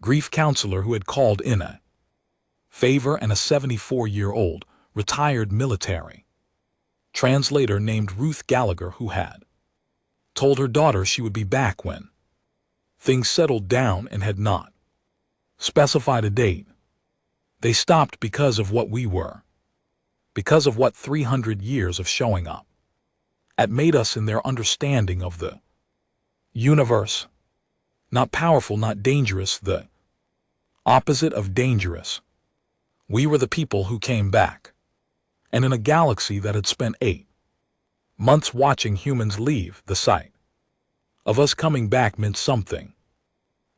grief counselor who had called in a favor, and a 74-year-old retired military translator named Ruth Gallagher who had told her daughter she would be back when things settled down and had not specified a date. They stopped because of what we were, because of what 300 years of showing up had made us in their understanding of the universe. Not powerful, not dangerous, the opposite of dangerous. We were the people who came back. And in a galaxy that had spent 8 months watching humans leave, the sight of us coming back meant something.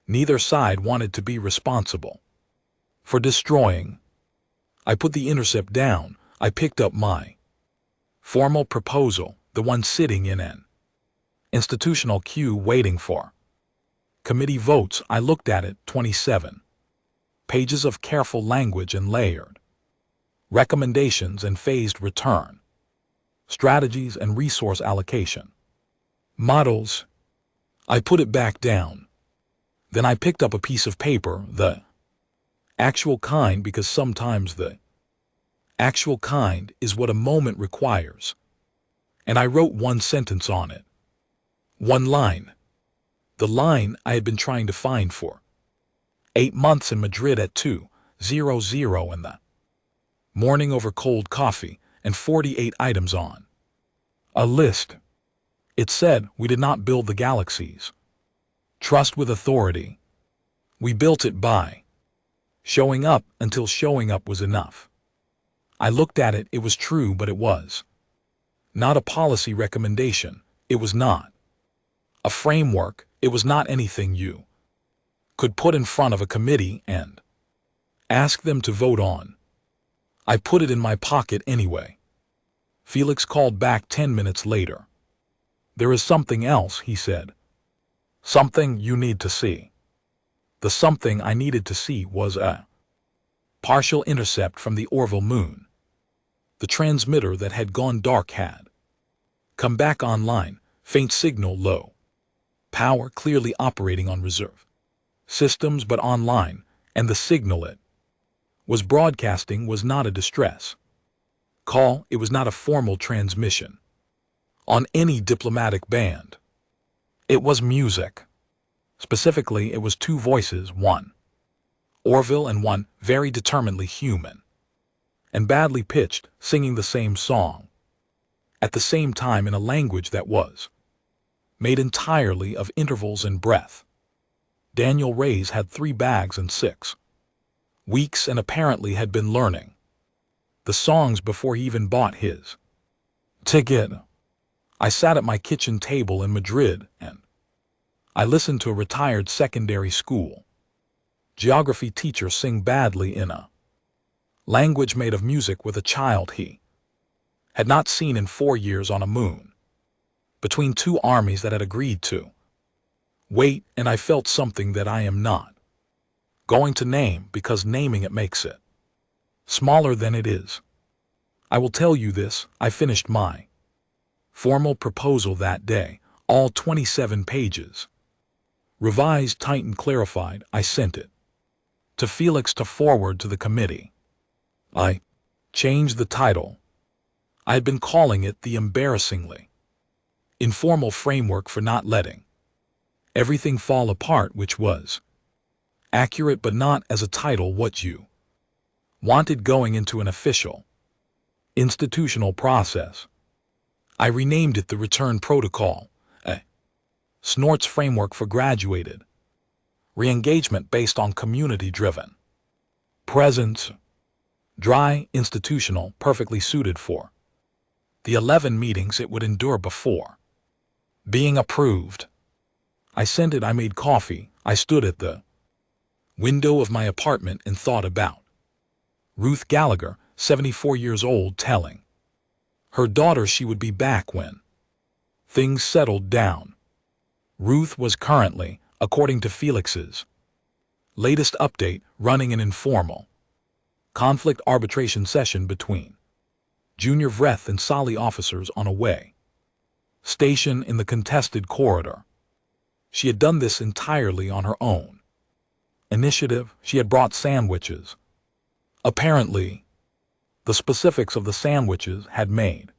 Neither side wanted to be responsible for destroying. I put the intercept down. I picked up my formal proposal, the one sitting in an institutional queue waiting for committee votes. I looked at it, 27 pages of careful language and layered recommendations and phased return strategies and resource allocation models. I put it back down. Then I picked up a piece of paper, the actual kind, because sometimes the actual kind is what a moment requires. And I wrote 1 sentence on it. 1 line. The line I had been trying to find for 8 months in Madrid at 2:00 in the morning over cold coffee and 48 items on a list. It said, we did not build the galaxies. Trust with authority. We built it by showing up until showing up was enough. I looked at it. It was true, but it was not a policy recommendation. It was not a framework. It was not anything you could put in front of a committee and ask them to vote on. I put it in my pocket anyway. Felix called back 10 minutes later. There is something else, he said. Something you need to see. The something I needed to see was a partial intercept from the Orville moon. The transmitter that had gone dark had come back online, faint signal low. Power clearly operating on reserve systems but online, and the signal it was broadcasting was not a distress call. It was not a formal transmission on any diplomatic band. It was music. Specifically, it was 2 voices, one Orville and one very determinedly human, and badly pitched, singing the same song at the same time in a language that was made entirely of intervals and breath. Daniel Ray's had 3 bags and 6 weeks and apparently had been learning the songs before he even bought his ticket. I sat at my kitchen table in Madrid and I listened to a retired secondary school geography teacher sing badly in a language made of music with a child he had not seen in 4 years on a moon between 2 armies that had agreed to wait, and I felt something that I am not going to name because naming it makes it smaller than it is. I will tell you this: I finished my formal proposal that day, all 27 pages. Revised, tightened, clarified. I sent it to Felix to forward to the committee. I changed the title. I had been calling it the embarrassingly informal framework for not letting everything fall apart, which was accurate but not as a title what you wanted going into an official institutional process. I renamed it the Return Protocol, a Snort's framework for graduated re-engagement based on community-driven presence. Dry, institutional, perfectly suited for the 11 meetings it would endure before being approved. I sent it. I made coffee. I stood at the window of my apartment and thought about Ruth Gallagher, 74 years old, telling her daughter she would be back when things settled down. Ruth was currently, according to Felix's latest update, running an informal conflict arbitration session between junior Vreth and Sali officers on a way station in the contested corridor. She had done this entirely on her own initiative. She had brought sandwiches. Apparently, the specifics of the sandwiches had made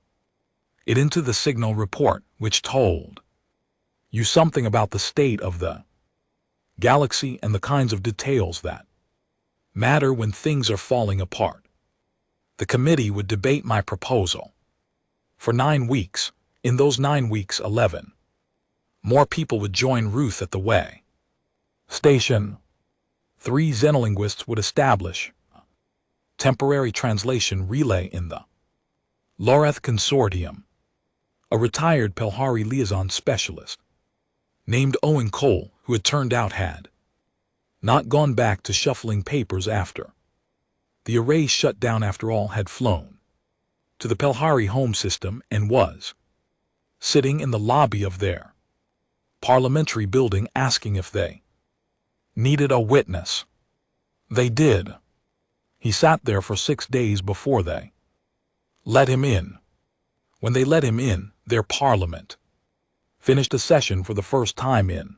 it into the signal report, which told you something about the state of the galaxy and the kinds of details that matter when things are falling apart. The committee would debate my proposal for 9 weeks. In those 9 weeks, 11 more people would join Ruth at the way station. 3 xenolinguists would establish a temporary translation relay in the Loreth Consortium. A retired Pelhari liaison specialist named Owen Cole, who it turned out had not gone back to shuffling papers after the array shut down, after all, had flown to the Pelhari home system and was sitting in the lobby of their parliamentary building asking if they needed a witness. They did. He sat there for 6 days before they let him in. When they let him in, their parliament finished a session for the first time in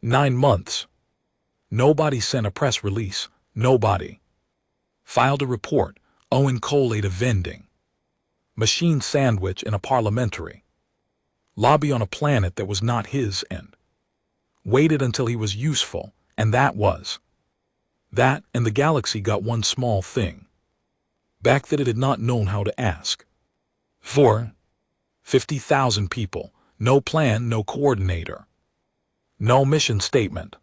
9 months. Nobody sent a press release. Nobody filed a report. Owen Cole ate a vending machine sandwich in a parliamentary lobby on a planet that was not his and waited until he was useful, and that was that, and the galaxy got one small thing back that it had not known how to ask for. 50,000 people, no plan, no coordinator, no mission statement,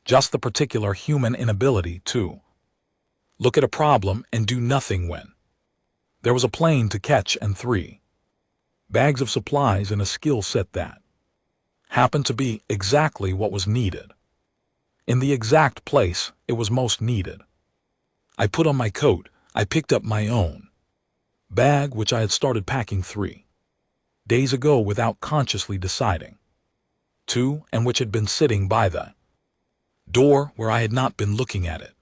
just the particular human inability to look at a problem and do nothing when there was a plane to catch and 3 bags of supplies and a skill set that happened to be exactly what was needed in the exact place it was most needed. I put on my coat. I picked up my own bag, which I had started packing 3 days ago without consciously deciding to, and which had been sitting by the door where I had not been looking at it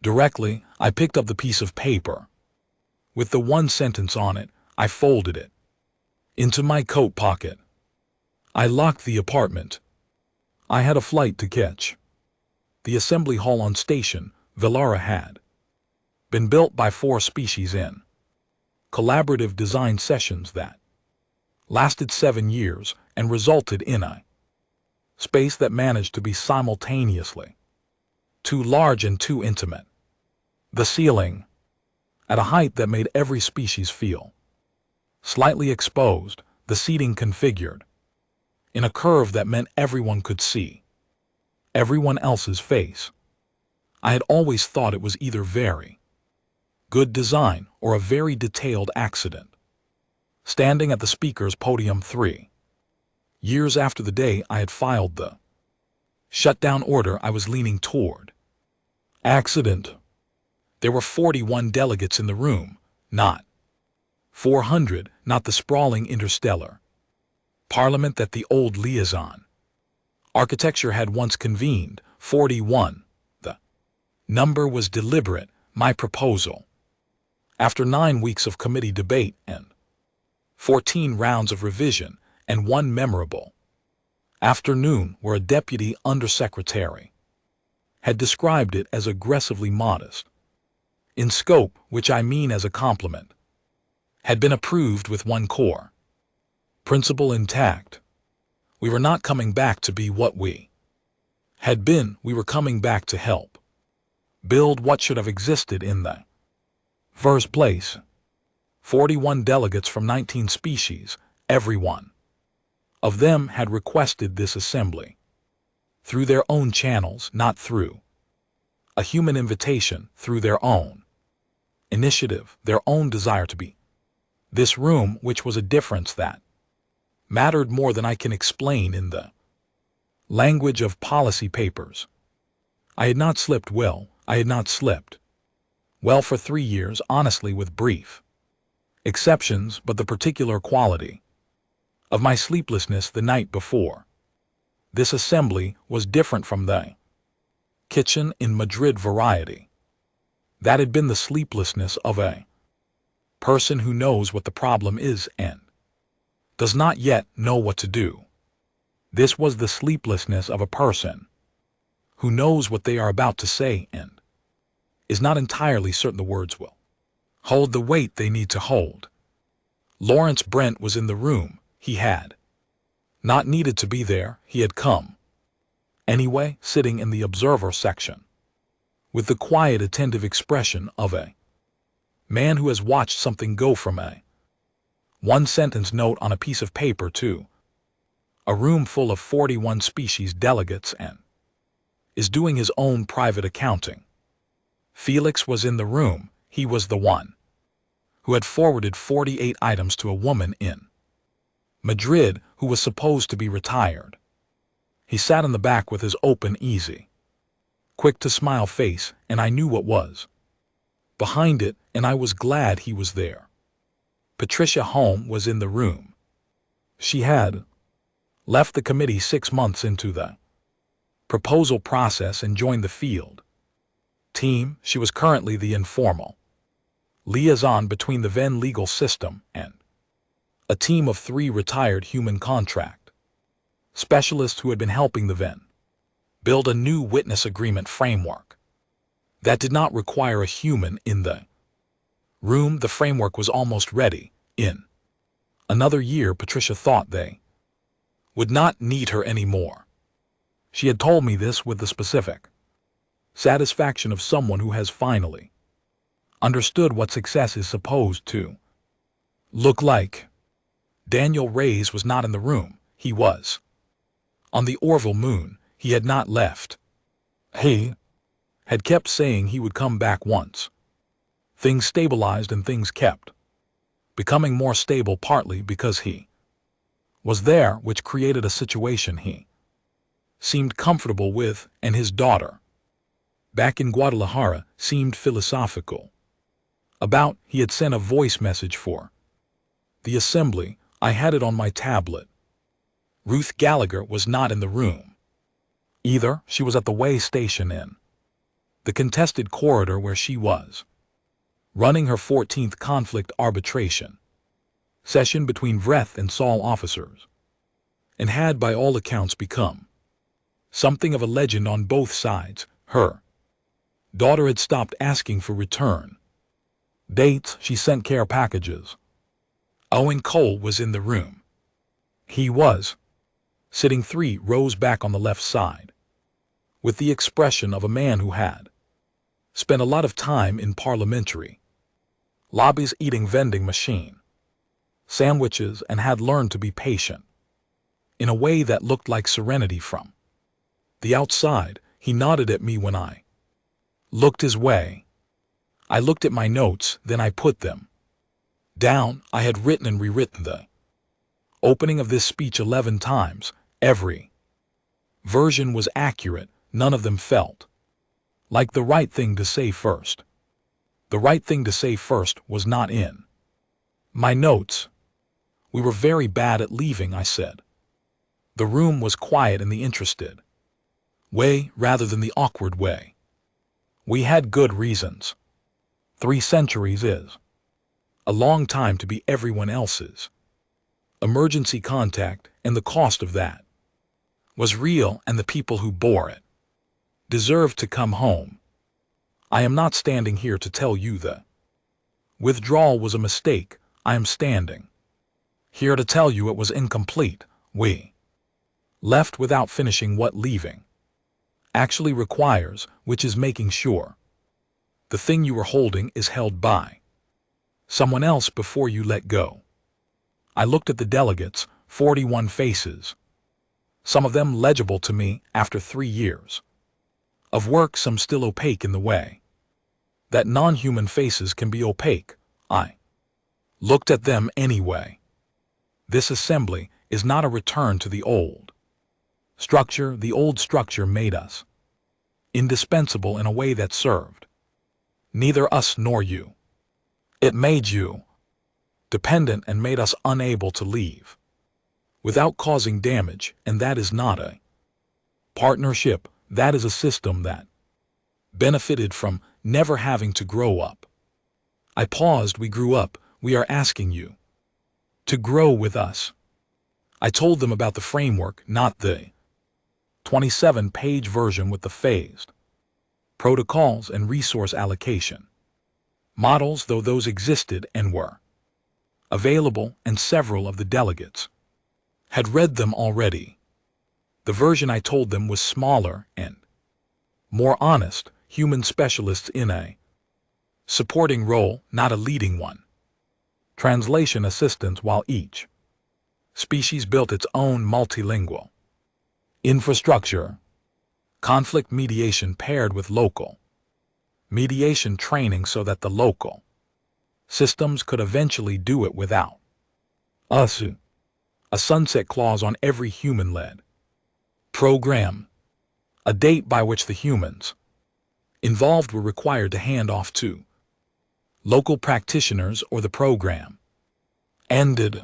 directly. I picked up the piece of paper with the 1 sentence on it. I folded it into my coat pocket. I locked the apartment. I had a flight to catch. The assembly hall on station Velara had been built by 4 species in collaborative design sessions that lasted 7 years and resulted in a space that managed to be simultaneously too large and too intimate. The ceiling, at a height that made every species feel slightly exposed, the seating configured in a curve that meant everyone could see everyone else's face. I had always thought it was either very good design or a very detailed accident. Standing at the speaker's podium 3 years after the day I had filed the shutdown order, I was leaning toward accident. There were 41 delegates in the room, not 400, not the sprawling interstellar parliament that the old liaison architecture had once convened. 41. The number was deliberate, my proposal. After 9 weeks of committee debate and 14 rounds of revision and one memorable afternoon where a deputy undersecretary had described it as aggressively modest in scope, which I mean as a compliment, had been approved with one core principle intact. We were not coming back to be what we had been, we were coming back to help build what should have existed in the first place. 41 delegates from 19 species, every one of them had requested this assembly through their own channels, not through a human invitation, through their own initiative, their own desire to be this room, which was a difference that mattered more than I can explain in the language of policy papers. I had not slept well. I had not slept well for 3 years, honestly, with brief exceptions, but the particular quality of my sleeplessness the night before this assembly was different from the kitchen in Madrid variety. That had been the sleeplessness of a person who knows what the problem is and does not yet know what to do. This was the sleeplessness of a person who knows what they are about to say and is not entirely certain the words will hold the weight they need to hold. Lawrence Brent was in the room. He had not needed to be there. He had come anyway, sitting in the observer section with the quiet, attentive expression of a man who has watched something go from a one-sentence note on a piece of paper to a room full of 41 species delegates and is doing his own private accounting. Felix was in the room. He was the one who had forwarded 48 items to a woman in Madrid who was supposed to be retired. He sat in the back with his open, easy, quick-to-smile face, and I knew what was behind it, and I was glad he was there. Patricia Home was in the room. She had left the committee 6 months into the proposal process and joined the field team. She was currently the informal liaison between the Venn legal system and a team of 3 retired human contract specialists who had been helping the Venn build a new witness agreement framework that did not require a human in the room. The framework was almost ready. In another year, Patricia thought they would not need her anymore. She had told me this with the specific satisfaction of someone who has finally understood what success is supposed to look like. Daniel Reyes was not in the room. He was on the Orville moon. He had not left. He had kept saying he would come back once things stabilized, and things kept becoming more stable, partly because he was there, which created a situation he seemed comfortable with, and his daughter, back in Guadalajara, seemed philosophical about. He had sent a voice message for the assembly. I had it on my tablet. Ruth Gallagher was not in the room either. She was at the way station in the contested corridor where she was running her 14th conflict arbitration session between Vreth and Saul officers, and had by all accounts become something of a legend on both sides. Her daughter had stopped asking for return dates. She sent care packages. Owen Cole was in the room. He was sitting 3 rows back on the left side, with the expression of a man who had spent a lot of time in parliamentary lobbies eating vending machine sandwiches and had learned to be patient in a way that looked like serenity from The outside, he nodded at me when I looked his way. I looked at my notes, then I put them down. I had written and rewritten the opening of this speech 11 times. Every version was accurate, none of them felt like the right thing to say first. The right thing to say first was not in my notes. We were very bad at leaving, I said. The room was quiet in the interested way rather than the awkward way. We had good reasons. 3 centuries is a long time to be everyone else's emergency contact, and the cost of that was real, and the people who bore it deserved to come home. I am not standing here to tell you the withdrawal was a mistake. I am standing here to tell you it was incomplete. We left without finishing what leaving actually requires, which is making sure the thing you were holding is held by someone else before you let go. I looked at the delegates, 41 faces, some of them legible to me after 3 years of work, some still opaque in the way that non-human faces can be opaque. I looked at them anyway. This assembly is not a return to the old structure. The old structure made us indispensable in a way that served neither us nor you. It made you dependent and made us unable to leave without causing damage, and that is not a partnership. That is a system that benefited from never having to grow up. I paused. We grew up. We are asking you to grow with us. I told them about the framework, not the 27-page version with the phased protocols and resource allocation models, though those existed and were available, and several of the delegates had read them already. The version I told them was smaller and more honest, human specialists in a supporting role, not a leading one. Translation assistance, while each species built its own multilingual infrastructure. Conflict mediation paired with local mediation training so that the local systems could eventually do it without us. A sunset clause on every human-led program. A date by which the humans involved were required to hand off to local practitioners or the program ended.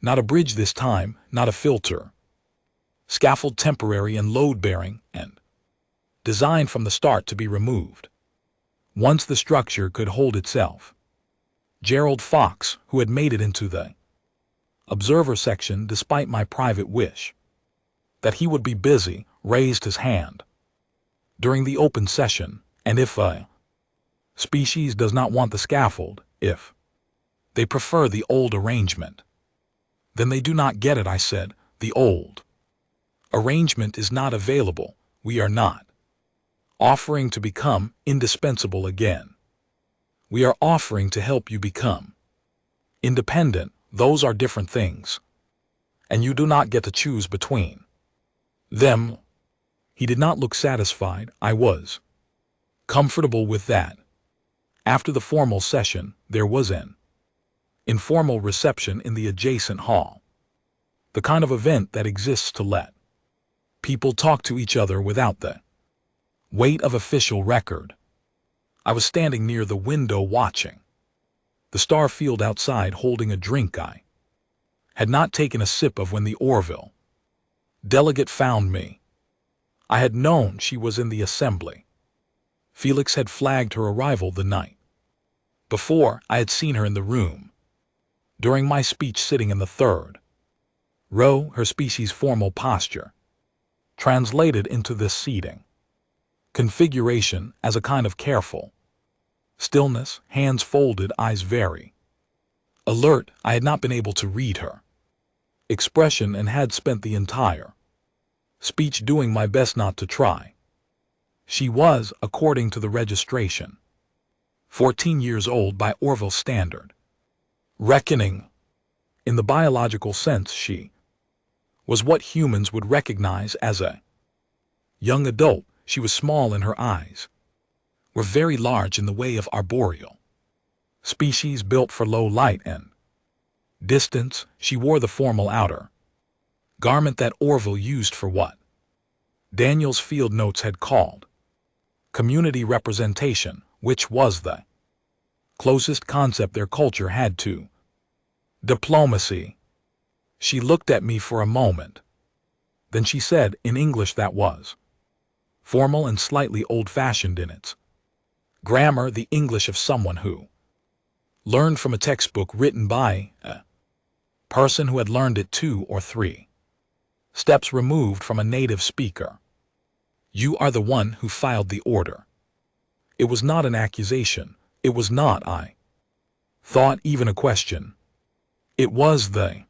Not a bridge this time, not a filter. Scaffold, temporary and load-bearing, and designed from the start to be removed once the structure could hold itself. Gerald Fox, who had made it into the observer section despite my private wish that he would be busy, raised his hand during the open session. And if a species does not want the scaffold, if they prefer the old arrangement, then they do not get it, I said. The old arrangement is not available. We are not offering to become indispensable again. We are offering to help you become independent. Those are different things, and you do not get to choose between them. He did not look satisfied. I was comfortable with that. After the formal session, there was an informal reception in the adjacent hall, the kind of event that exists to let people talk to each other without the weight of official record. I was standing near the window watching the star field outside, holding a drink I had not taken a sip of when the Orville delegate found me. I had known she was in the assembly. Felix had flagged her arrival the night before. I had seen her in the room during my speech, sitting in the third row, her species' formal posture translated into this seating configuration as a kind of careful stillness, hands folded, eyes very alert. I had not been able to read her expression and had spent the entire speech doing my best not to try. She was, according to the registration, 14 years old by Orville standard reckoning. In the biological sense, she was what humans would recognize as a Young adult, she was small and her eyes were very large in the way of arboreal. Species built for low light and distance, she wore the formal outer garment that Orville used for what Daniel's field notes had called community representation, which was the closest concept their culture had to diplomacy. She looked at me for a moment. Then she said in English that was formal and slightly old-fashioned in its grammar, the English of someone who learned from a textbook written by a person who had learned it 2 or 3 steps removed from a native speaker. You are the one who filed the order. It was not an accusation. It was not, I thought, even a question. It was the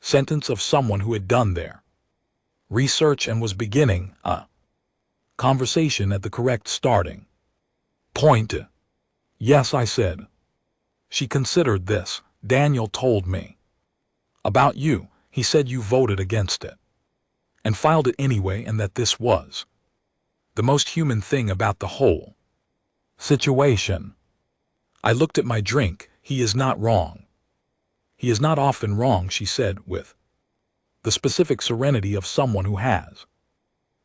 sentence of someone who had done their research and was beginning a conversation at the correct starting point. Yes, I said. She considered this. Daniel told me about you. He said you voted against it and filed it anyway, and that this was the most human thing about the whole situation. I looked at my drink. He is not wrong. He is not often wrong, she said with the specific serenity of someone who has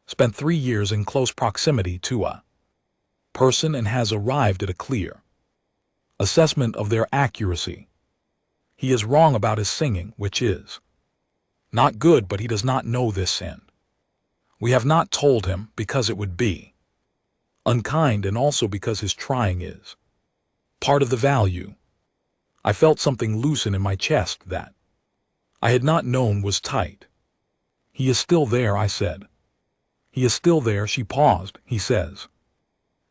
spent 3 years in close proximity to a person and has arrived at a clear assessment of their accuracy. He is wrong about his singing, which is not good, but he does not know this, and we have not told him because it would be unkind, and also because his trying is part of the value. I felt something loosen in my chest that I had not known was tight. He is still there, I said. He is still there. She paused. He says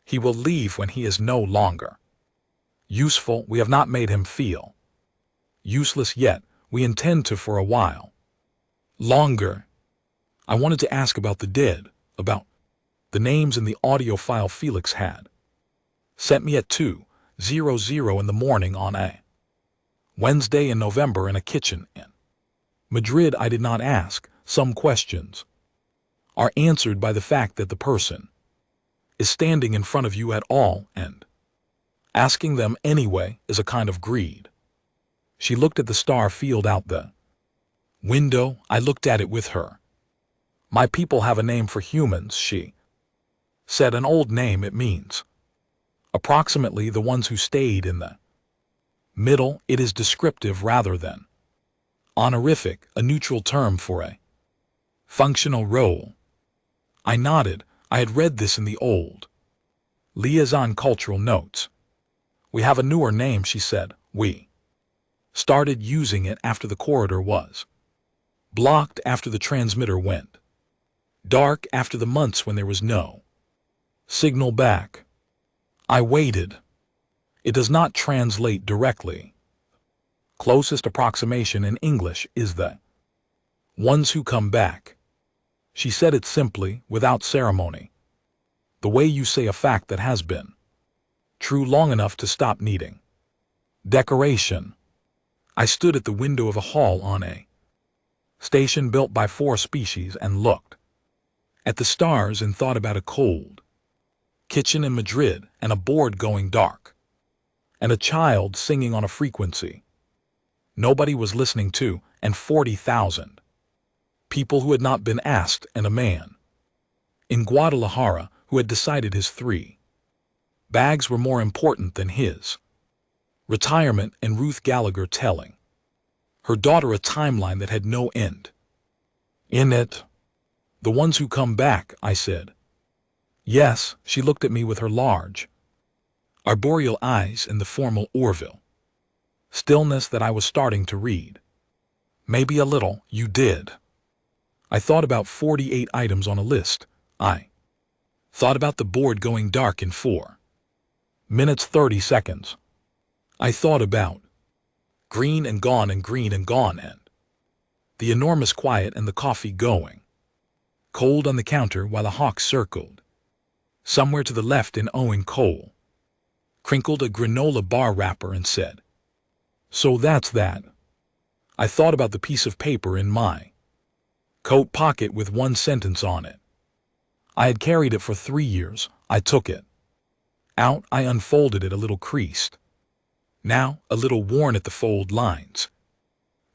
he will leave when he is no longer useful. We have not made him feel useless yet. We intend to for a while longer. I wanted to ask about the dead, about the names in the audio file Felix had sent me at 2:00 in the morning on a Wednesday in November in a kitchen in Madrid. I did not ask. Some questions are answered by the fact that the person is standing in front of you at all, and asking them anyway is a kind of greed. She looked at the star field out the window. I looked at it with her. My people have a name for humans, she said. An old name. It means approximately the ones who stayed in the middle. It is descriptive rather than honorific, a neutral term for a functional role. I nodded. I had read this in the old liaison cultural notes. We have a newer name, she said. We started using it after the corridor was blocked, after the transmitter went dark, after the months when there was no signal back. I waited. It does not translate directly. Closest approximation in English is the ones who come back. She said it simply, without ceremony. The way you say a fact that has been true long enough to stop needing decoration. I stood at the window of a hall on a station built by 4 species and looked at the stars and thought about a cold kitchen in Madrid and a board going dark and a child singing on a frequency nobody was listening to, and 40,000 people who had not been asked, and a man in Guadalajara who had decided his 3 bags were more important than his retirement, and Ruth Gallagher telling her daughter a timeline that had no end in it. The ones who come back, I said. Yes, she looked at me with her large arboreal eyes and the formal Orville stillness that I was starting to read. Maybe a little. You did. I thought about 48 items on a list. I thought about the board going dark in 4 minutes 30 seconds. I thought about green and gone and green and gone, and the enormous quiet and the coffee going cold on the counter while a hawk circled somewhere to the left, and Owen Cole crinkled a granola bar wrapper and said, "So that's that." I thought about the piece of paper in my coat pocket with 1 sentence on it. I had carried it for 3 years. I took it out. I unfolded it, a little creased, now a little worn at the fold lines.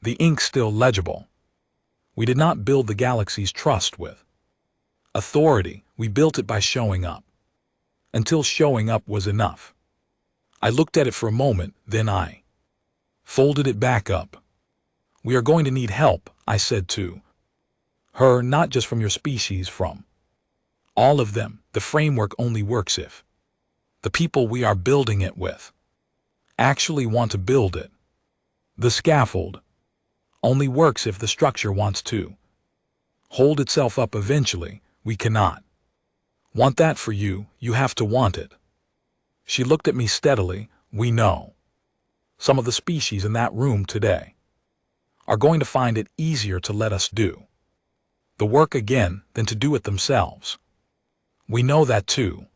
The ink still legible. We did not build the galaxy's trust with authority. We built it by showing up, until showing up was enough. I looked at it for a moment, then I folded it back up. We are going to need help, I said to her, not just from your species, from all of them. The framework only works if the people we are building it with actually want to build it. The scaffold only works if the structure wants to hold itself up eventually. We cannot want that for you. You have to want it. She looked at me steadily. We know some of the species in that room today are going to find it easier to let us do the work again than to do it themselves. We know that too.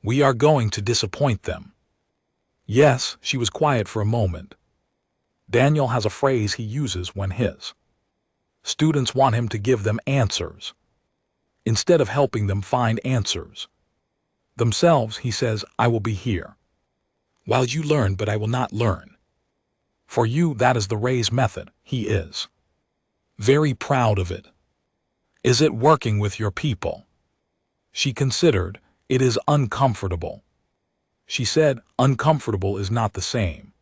We are going to disappoint them. Yes, she was quiet for a moment. Daniel has a phrase he uses when his students want him to give them answers instead of helping them find answers themselves. He says, I will be here while you learn, but I will not learn for you. That is the Ray's method. He is very proud of it. Is it working with your people? She considered. It is uncomfortable. She said, uncomfortable is not the same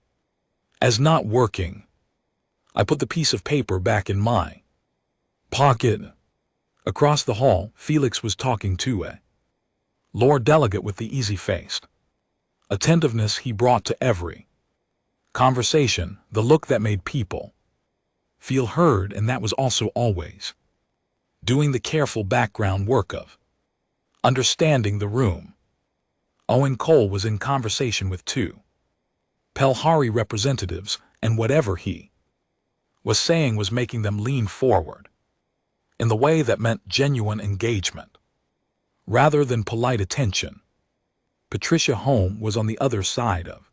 as not working. I put the piece of paper back in my pocket. Across the hall, Felix was talking to a Lord Delegate with the easy-faced attentiveness he brought to every conversation, the look that made people feel heard, and that was also always doing the careful background work of understanding the room. Owen Cole was in conversation with 2 Pelhari representatives, and whatever he was saying was making them lean forward in the way that meant genuine engagement rather than polite attention. Patricia Home was on the other side of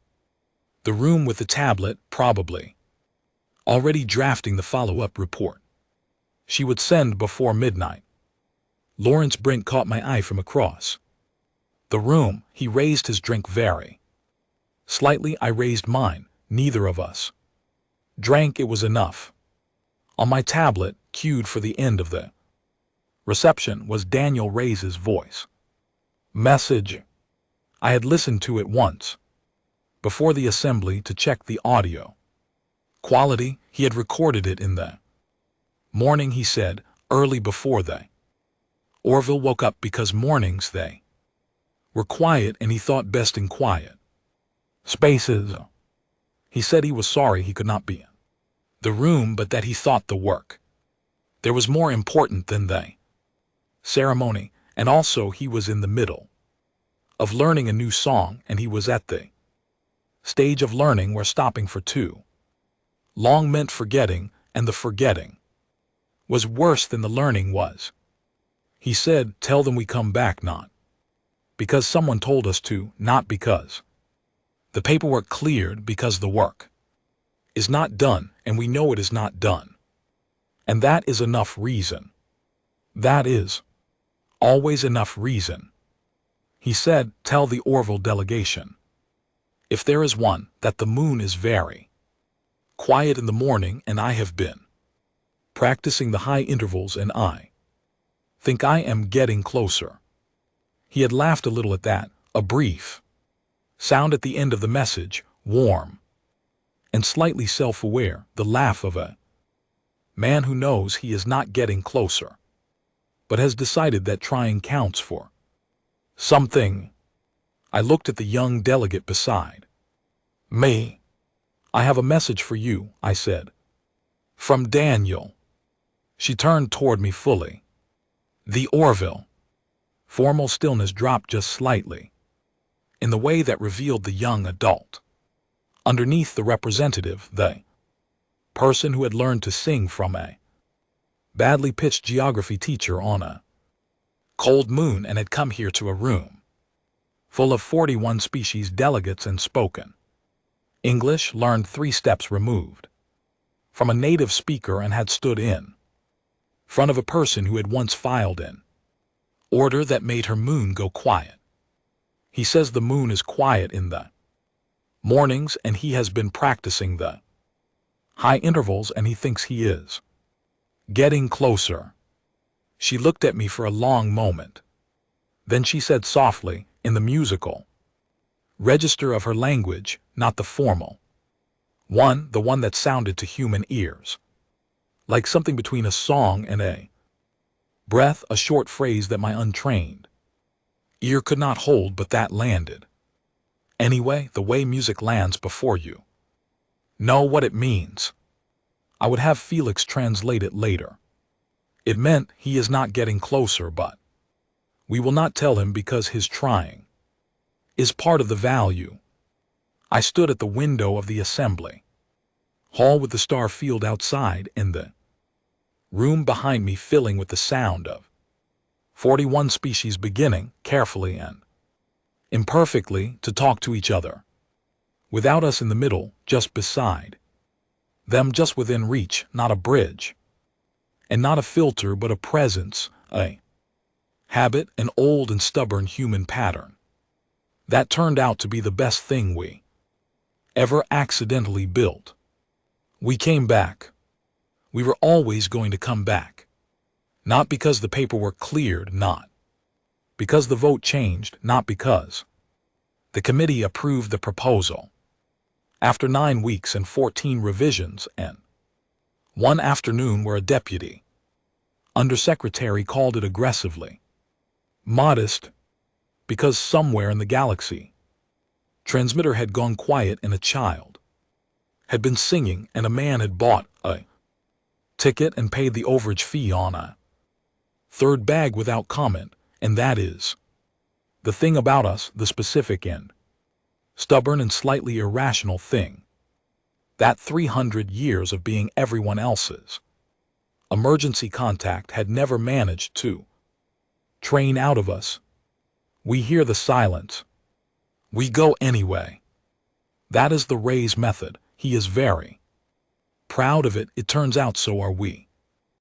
the room with the tablet, probably already drafting the follow-up report she would send before midnight. Lawrence Brent caught my eye from across the room. He raised his drink very slightly. I raised mine. Neither of us drank. It was enough. On my tablet, cued for the end of the reception, was Daniel Ray's voice message. I had listened to it once before the assembly to check the audio quality. He had recorded it in the morning, he said, early before the Orville woke up, because mornings they were quiet and he thought best in quiet spaces. He said he was sorry he could not be in the room, but that he thought the work there was more important than the ceremony, and also he was in the middle of learning a new song, and he was at the stage of learning where stopping for too long meant forgetting, and the forgetting was worse than the learning was. He said, tell them we come back not because someone told us to, not because the paperwork cleared, because the work is not done, and we know it is not done. And that is enough reason. That is always enough reason. He said, tell the Orville delegation, if there is one, that the moon is very quiet in the morning, and I have been practicing the high intervals, and I think I am getting closer. He had laughed a little at that, a brief sound at the end of the message, warm and slightly self-aware, the laugh of a man who knows he is not getting closer, but has decided that trying counts for something. I looked at the young delegate beside me. I have a message for you, I said. From Daniel. She turned toward me fully. The Orville. Formal stillness dropped just slightly, in the way that revealed the young adult. Underneath the representative, the person who had learned to sing from a badly pitched geography teacher on a cold moon, and had come here to a room full of 41 species delegates and spoken English, learned 3 steps removed from a native speaker, and had stood in front of a person who had once filed in order that made her moon go quiet. He says the moon is quiet in the mornings and he has been practicing the high intervals and he thinks he is getting closer. She looked at me for a long moment. Then she said softly, in the musical register of her language, not the formal one, the one that sounded to human ears like something between a song and a breath, a short phrase that my untrained ear could not hold, but that landed. Anyway, the way music lands before you know what it means. I would have Felix translate it later. It meant he is not getting closer, but we will not tell him because his trying is part of the value. I stood at the window of the assembly hall with the star field outside and the room behind me filling with the sound of 41 species beginning, carefully and imperfectly, to talk to each other. Without us in the middle, just beside them, just within reach, not a bridge and not a filter, but a presence, a habit, an old and stubborn human pattern that turned out to be the best thing we ever accidentally built. We came back. We were always going to come back. Not because the paperwork cleared, not because the vote changed, not because the committee approved the proposal. After 9 weeks and 14 revisions and one afternoon where a deputy undersecretary called it aggressively modest, because somewhere in the galaxy transmitter had gone quiet and a child had been singing and a man had bought a ticket and paid the overage fee on a third bag without comment, and that is the thing about us, the specific and stubborn and slightly irrational thing. That 300 years of being everyone else's emergency contact had never managed to train out of us. We hear the silence. We go anyway. That is the Ray's method. He is very proud of it. It turns out so are we.